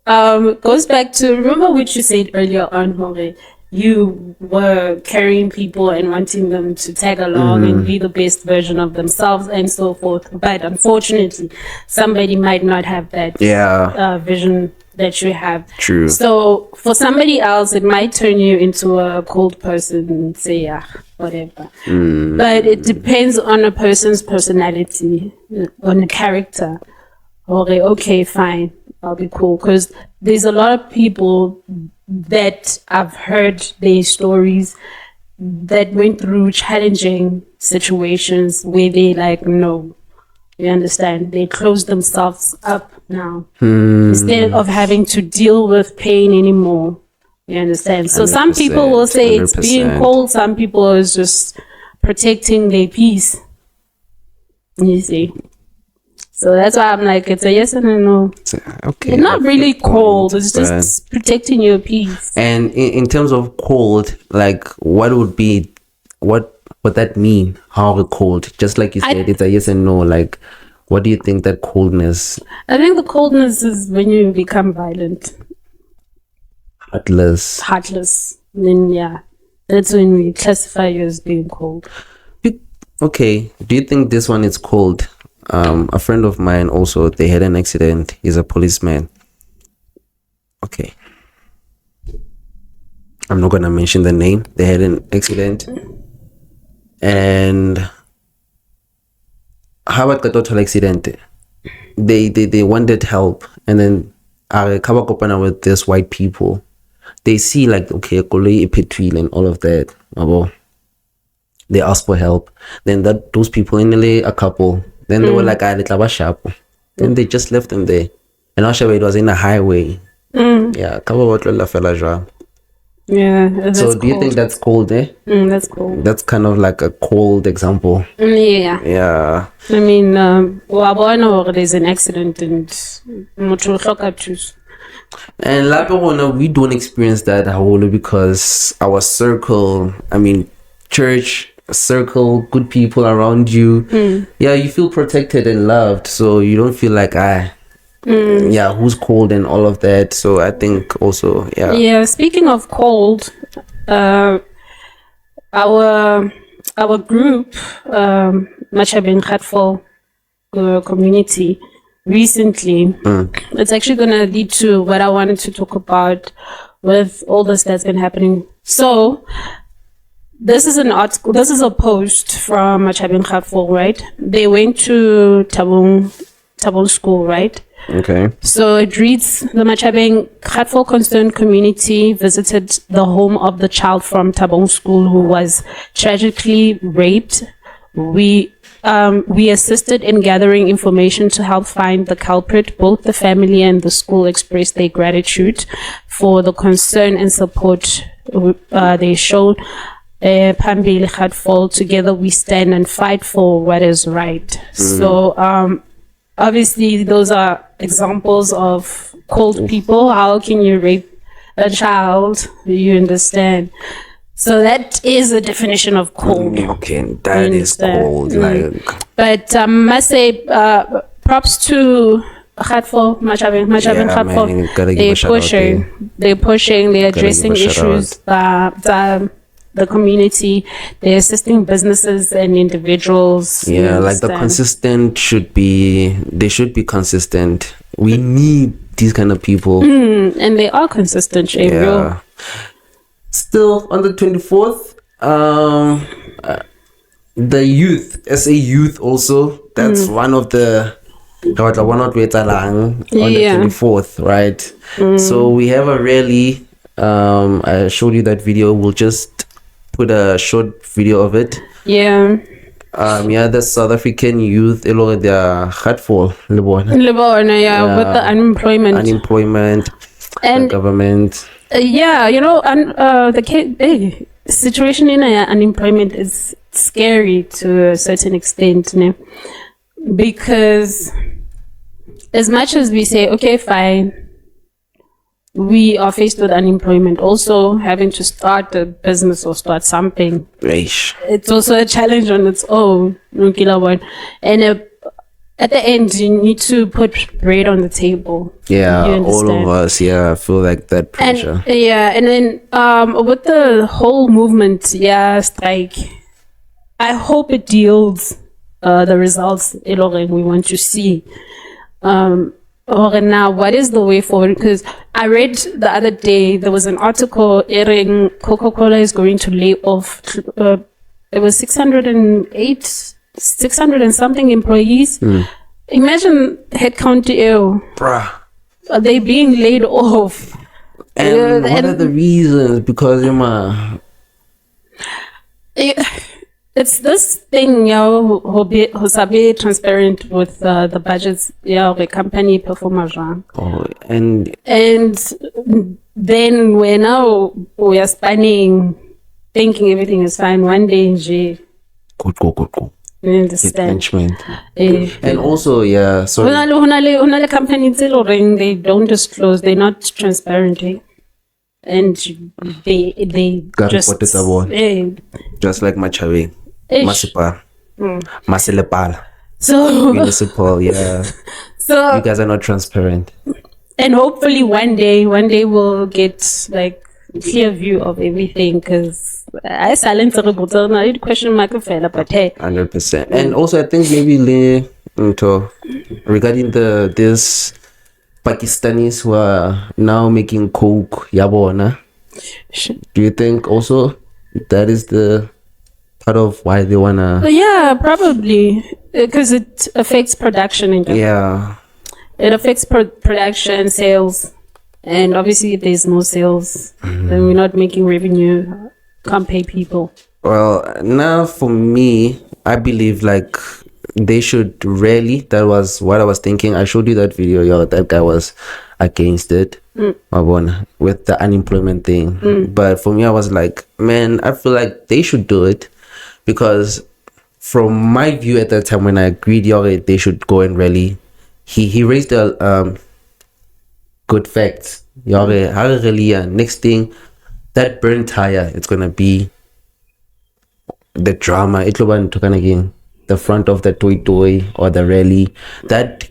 S3: Goes back to, remember what you said earlier on, Hore. You were carrying people and wanting them to tag along and be the best version of themselves and so forth. But unfortunately, somebody might not have that vision that you have.
S4: True.
S3: So for somebody else, it might turn you into a cold person and say, whatever. But it depends on a person's personality, on the character. Okay, fine, I'll be cool. Because there's a lot of people that I've heard their stories that went through challenging situations where they no, you understand, they close themselves up now instead of having to deal with pain anymore. You understand? So some people will say 100%. It's being cold, some people is just protecting their peace. You see? So that's why I'm like, it's a yes and a no.
S4: Okay.
S3: It's not really cold. It's just protecting your peace.
S4: And in terms of cold, like, what would be what would that mean? How cold? Just like you said, it's a yes and no. Like, what do you think that coldness?
S3: I think the coldness is when you become violent. Heartless. Then yeah, that's when we classify you as being cold.
S4: Okay, do you think this one is cold? A friend of mine also, they had an accident. He's a policeman. Okay, I'm not gonna mention the name. They had an accident, and how about the total accident? They wanted help, and then I cover with this white people. They see like, okay, koloi EP5 and all of that. They ask for help. Then those people in a couple. Then they were like, then they just left them there. And actually it was in a highway. Yeah,
S3: yeah.
S4: So do you think that's cold, eh?
S3: That's cold.
S4: That's kind of like a cold example.
S3: Yeah. I mean, there's an accident
S4: and we don't experience that whole because our circle, I mean, church circle, good people around you. Yeah, you feel protected and loved, so you don't feel like who's cold and all of that. So I think also
S3: speaking of cold, our group, Matjhabeng Gatvol community, recently, it's actually gonna lead to what I wanted to talk about with all this that's been happening. So this is an article, this is a post from Matjhabeng Gatvol, right? They went to Tabong school, right?
S4: Okay.
S3: So it reads, the Matjhabeng Gatvol concerned community visited the home of the child from Tabong school who was tragically raped. We assisted in gathering information to help find the culprit. Both the family and the school expressed their gratitude for the concern and support they showed. Phambili Gatvol, together we stand and fight for what is right. So obviously those are examples of cold people. How can you rape a child? You understand? So that is a definition of cold.
S4: Okay, that is cold. Like,
S3: but I must say, props to Gatvol, Matjhabeng Gatvol. They're pushing, they're addressing issues. The community, they're assisting businesses and individuals.
S4: Yeah, like the consistent they should be consistent. We need these kind of people.
S3: And they are consistent,
S4: yeah. Still on the 24th, the youth, as a youth also, that's one of the on the 24th, right? So we have a rally. I showed you that video. We'll just put a short video of it. The South African youth, their Gatvol, with
S3: the unemployment
S4: and the government.
S3: The situation in unemployment is scary to a certain extent, because as much as we say, okay, fine, we are faced with unemployment, also having to start a business or start something. It's also a challenge on its own. And at the end, you need to put bread on the table.
S4: Yeah, all of us. Yeah, I feel like that pressure.
S3: And then with the whole movement, strike, I hope it yields the results we want to see. Now, what is the way forward? Because I read the other day, there was an article airing Coca-Cola is going to lay off, it was 600 and something employees. Imagine headcount
S4: bruh.
S3: Are they being laid off?
S4: And what are the reasons? Because
S3: it's this thing, who be transparent with the budgets, the company perform.
S4: And
S3: then we are spanning, thinking everything is fine. One day in jail.
S4: Go.
S3: You understand?
S4: And also, sorry.
S3: Companies they don't disclose, they're not transparent. and they just
S4: just like Matjhabeng, Masipa, Masilepala,
S3: so
S4: municipal. Yeah,
S3: so
S4: you guys are not transparent.
S3: and hopefully one day we'll get like clear view of everything, because I silence a question mark fella, but hey,
S4: 100%. And also, I think maybe regarding this Pakistanis who are now making coke, yabona. Do you think also that is the part of why they wanna?
S3: Yeah, probably, because it affects production and
S4: Yeah,
S3: it affects production, sales, and obviously if there's no sales, then we're not making revenue, can't pay people.
S4: well, now for me, I believe like they should really, that was what I was thinking. I showed you that video, that guy was against it, with the unemployment thing. But for me, I was like, man, I feel like they should do it, because from my view at that time when I agreed, they should go and rally. He raised a good facts. Next thing, that burnt tire, it's gonna be the drama. It again. The front of the toy or the rally, that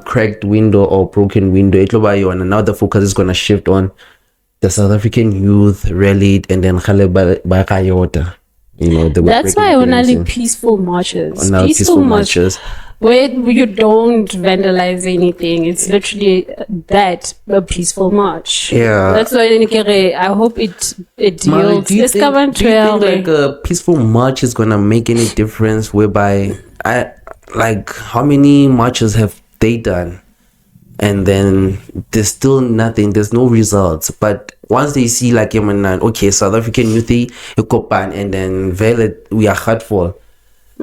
S4: cracked window or broken window, and now the focus is gonna shift on the South African youth rallied, and then
S3: that's why only peaceful marches. Peaceful marches where you don't vandalize anything. It's literally that, a peaceful march.
S4: Yeah,
S3: that's why I hope it yields.
S4: Do you think like a peaceful march is gonna make any difference? Whereby how many marches have they done, and then there's still nothing, there's no results. But once they see like okay, South African youth and then we are Gatvol,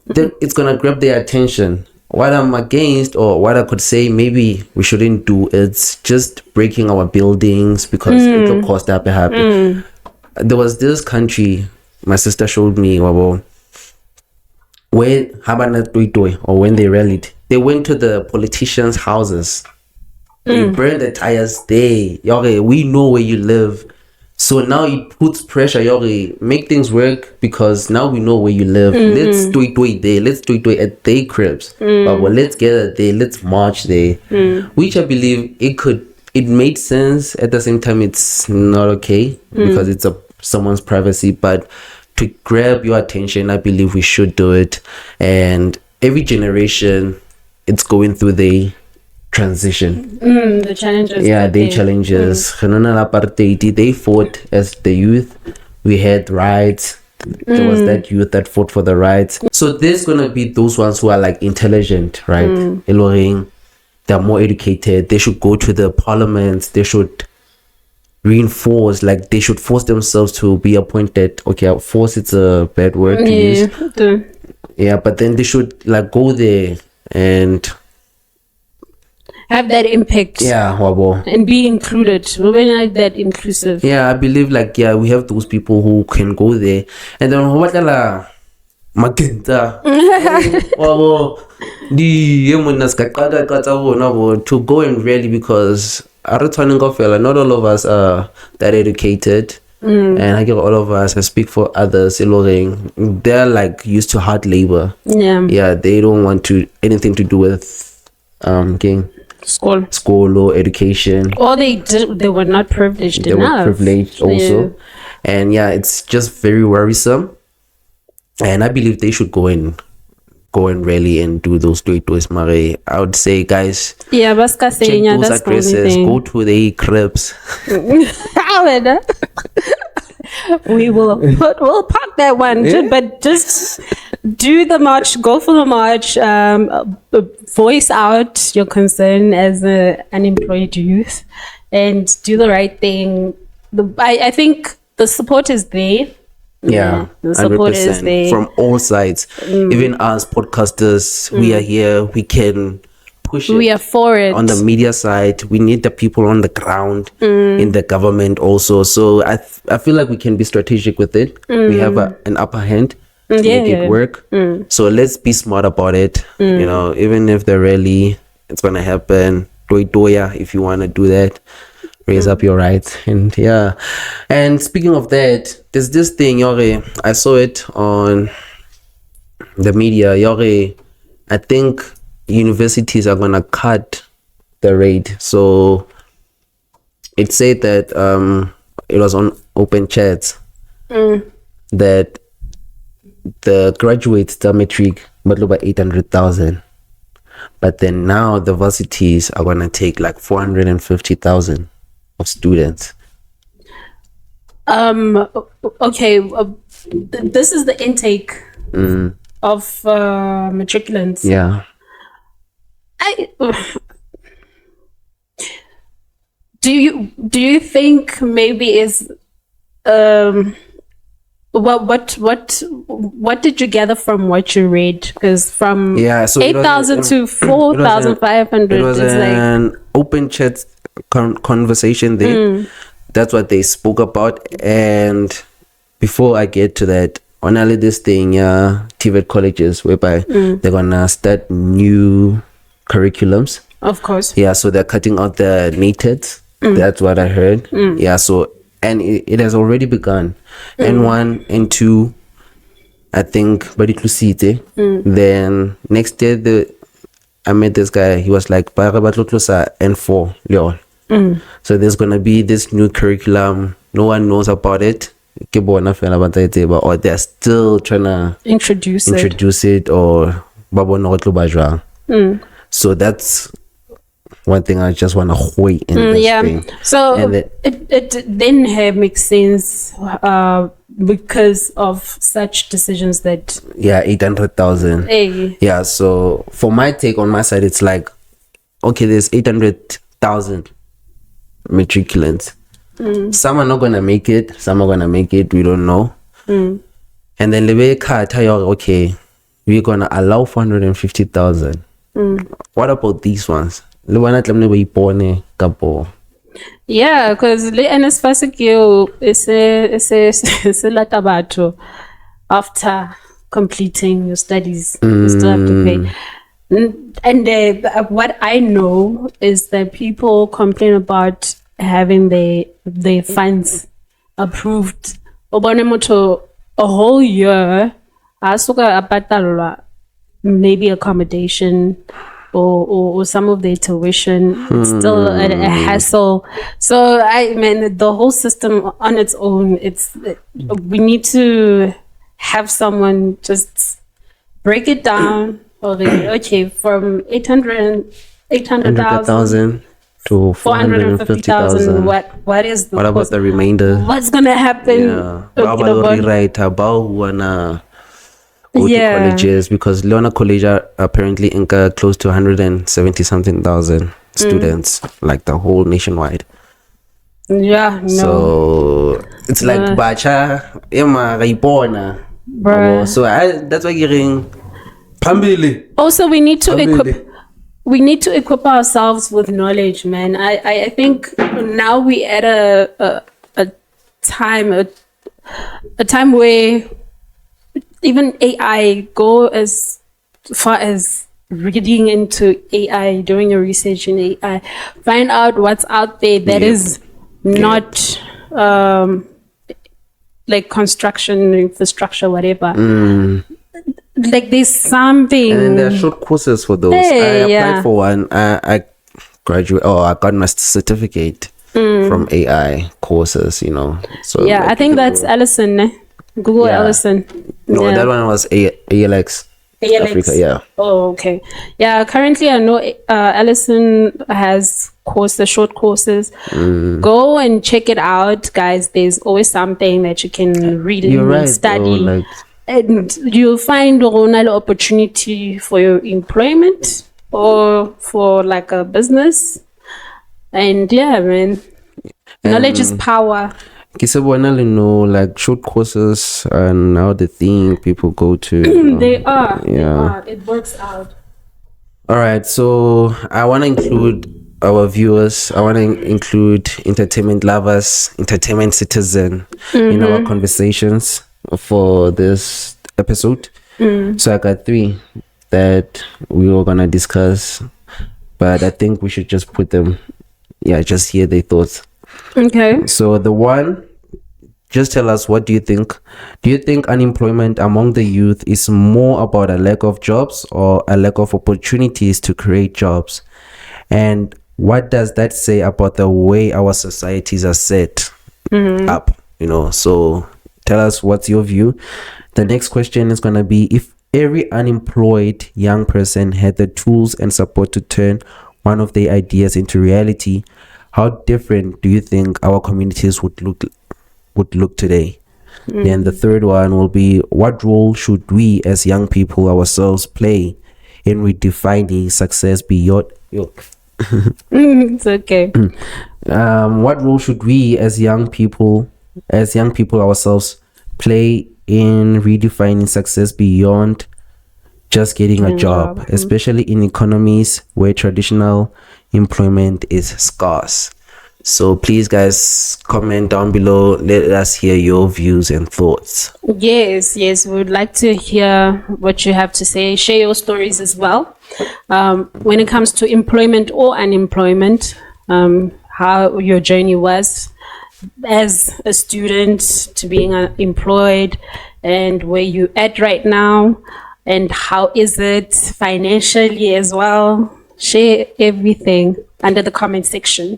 S4: then it's gonna grab their attention. What I'm against, or what I could say maybe we shouldn't do, it's just breaking our buildings, because it will cost up happen. There was this country my sister showed me where or when they rallied, they went to the politicians' houses. They burned the tires there. We know where you live. So now it puts pressure, make things work, because now we know where you live. Let's do it there. Let's do it at their cribs. But let's get there. Let's march there. Which I believe it made sense. At the same time, it's not okay, because it's someone's privacy. But to grab your attention, I believe we should do it. And every generation, it's going through the transition,
S3: the challenges.
S4: Challenges. They fought as the youth. We had rights. There was that youth that fought for the rights. So there's gonna be those ones who are like intelligent, right? They're more educated. They should go to the parliaments. They should reinforce, like they should force themselves to be appointed. Okay, force, it's a bad word to use. But then they should like go there and
S3: have that impact, and be included. We're not that inclusive.
S4: I believe we have those people who can go there, and then to go and rally, because not all of us are that educated. And I get all of us, I speak for others, they're like used to hard labor. They don't want anything to do with school or education,
S3: or they were not privileged enough.
S4: Were privileged also. And it's just very worrisome, and I believe they should go and rally and do those toys. I would say, guys, check those addresses, go to the cribs.
S3: We'll park that one, but just do the march, go for the march, voice out your concern as an unemployed youth, and do the right thing. I think the support is there. The support is there
S4: from all sides. Even us podcasters, we are here. We can push it.
S3: We are for it.
S4: On the media side, we need the people on the ground, in the government also. So I feel like we can be strategic with it. We have an upper hand to make it work. So let's be smart about it. Even if the rally, it's gonna happen. Doya if you want to do that. raise up your rights. And yeah, and speaking of that, there's this thing, Yore, I saw it on the media, Yore. I think universities are gonna cut the rate. So it said that it was on open chats that the graduates the matric but about 800,000, but then now the varsities are gonna take like 450,000 of students.
S3: Okay, this is the intake of matriculants.
S4: Yeah.
S3: Do you think maybe is what did you gather from what you read? Because from
S4: So
S3: 8,000 to 4,500,
S4: it was
S3: it's
S4: an open chat conversation there. That's what they spoke about. And before I get to that, on only this thing, TVET colleges, whereby they're gonna start new curriculums.
S3: of course.
S4: Yeah, so they're cutting out the NATEDs. That's what I heard. Yeah, so and it has already begun. N1, N2, I think, but it was Then next year, I met this guy. He was like, N4, Leon. So there's gonna be this new curriculum. No one knows about it. Or they're still trying to
S3: Introduce
S4: it, or so that's one thing I just want to hold in this thing.
S3: So it then makes sense because of such decisions that
S4: 800,000. Yeah, so for my take on my side, it's like, okay, there's 800,000 matriculants. Some are not gonna make it, some are gonna make it, we don't know. And then okay, we're gonna allow 450,000. What about these ones? Yeah,
S3: because le NSFAS is a latabato after completing your studies. You still have to pay. And what I know is that people complain about having their funds approved. A whole year, asuka apatalwa, maybe accommodation or some of their tuition. It's still a hassle. So the whole system on its own, we need to have someone just break it down. Okay, from 800,000
S4: to 450,000.
S3: What is the
S4: what about the remainder?
S3: What's gonna happen?
S4: About go to colleges, because Leona College are apparently close to 170 something thousand students, like the whole nationwide.
S3: Yeah, no.
S4: So it's like bacha ema gaipona. So that's why you're pambili.
S3: Also, we need to equip ourselves with knowledge, man. I think now we at a time where even AI, go as far as reading into AI, doing your research in AI, find out what's out there that is not like construction, infrastructure, whatever. Like there's something.
S4: And there are short courses for those. I applied for one. I graduated. I got my certificate from AI courses. So
S3: yeah, I think that's Allison. Google Allison.
S4: No, that one was ALX. Africa, yeah.
S3: Oh, okay. Yeah, currently I know Allison has short courses. Go and check it out, guys. There's always something that you can read and study. And you'll find an opportunity for your employment or for like a business. And yeah, man. Knowledge is power.
S4: Like short courses and now the thing people go to.
S3: They are. It works out.
S4: All right, so I want to include our viewers. I want to include entertainment lovers, entertainment citizen in our conversations for this episode. So I got 3 that we were gonna discuss, but I think we should just put them. Just hear their thoughts.
S3: Okay.
S4: So the one, just tell us, what do you think? Do you think unemployment among the youth is more about a lack of jobs or a lack of opportunities to create jobs? And what does that say about the way our societies are set up? So tell us, what's your view? The next question is going to be, if every unemployed young person had the tools and support to turn one of their ideas into reality, how different do you think our communities would look today? Then the third one will be, what role should we as young people ourselves play in redefining success beyond
S3: It's okay.
S4: what role should we as young people ourselves play in redefining success beyond just getting a job, especially in economies where traditional employment is scarce? So please, guys, comment down below. Let us hear your views and thoughts.
S3: Yes, we would like to hear what you have to say. Share your stories as well. When it comes to employment or unemployment, how your journey was as a student to being unemployed, and where you at right now, and how is it financially as well. Share everything under the comment section,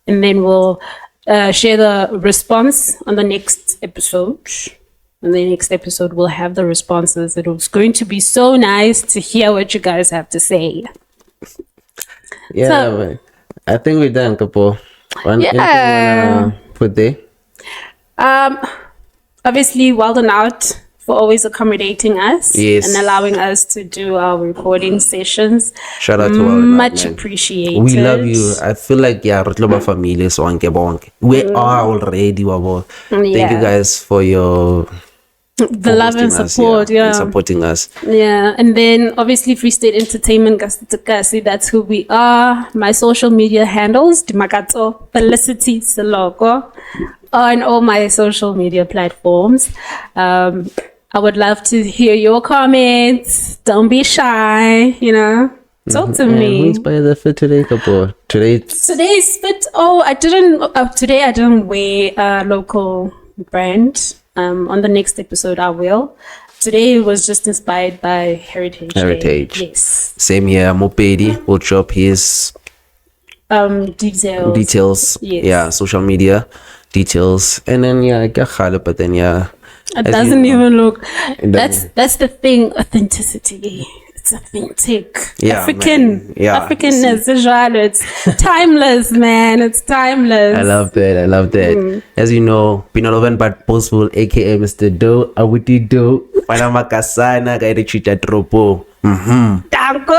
S3: and then we'll share the response on the next episode. In the next episode, we'll have the responses. It was going to be so nice to hear what you guys have to say.
S4: Yeah, I think we're done, Kapo. Anything you wanna put there?
S3: Obviously, well done out for always accommodating us,
S4: Yes,
S3: and allowing us to do our recording sessions.
S4: shout out to all
S3: Much appreciated.
S4: We love you. I feel like family, so we are already wabo. Thank you guys for your
S3: the love and
S4: hosting us,
S3: support,
S4: and supporting us.
S3: Yeah, and then obviously Free State Entertainment, that's who we are. My social media handles, Dimakato Felicity Seloko, on all my social media platforms. I would love to hear your comments. Don't be shy, talk to me.
S4: Who inspired the fit today, Kapo?
S3: Today's fit. Today I didn't wear a local brand. On the next episode I will. Today it was just inspired by Heritage.
S4: Yes. Same here. Mopedi will drop his details.
S3: Yes.
S4: Yeah, social media details. And then but then
S3: it doesn't even look. That's the thing. Authenticity. It's authentic.
S4: Yeah,
S3: African.
S4: Yeah.
S3: Africanness. It's timeless, man. It's timeless.
S4: I love that. As you know, Pinalovan but Postful, aka Mr. Do, Awiti Do, Panamakasana, Gairichita Tropo.
S3: Danko.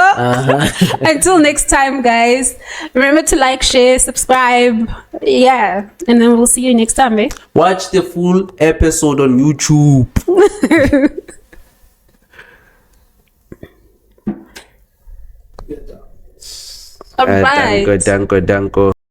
S3: Until next time, guys. Remember to like, share, subscribe. Yeah. And then we'll see you next time, eh?
S4: Watch the full episode on YouTube.
S3: All right.
S4: Danko.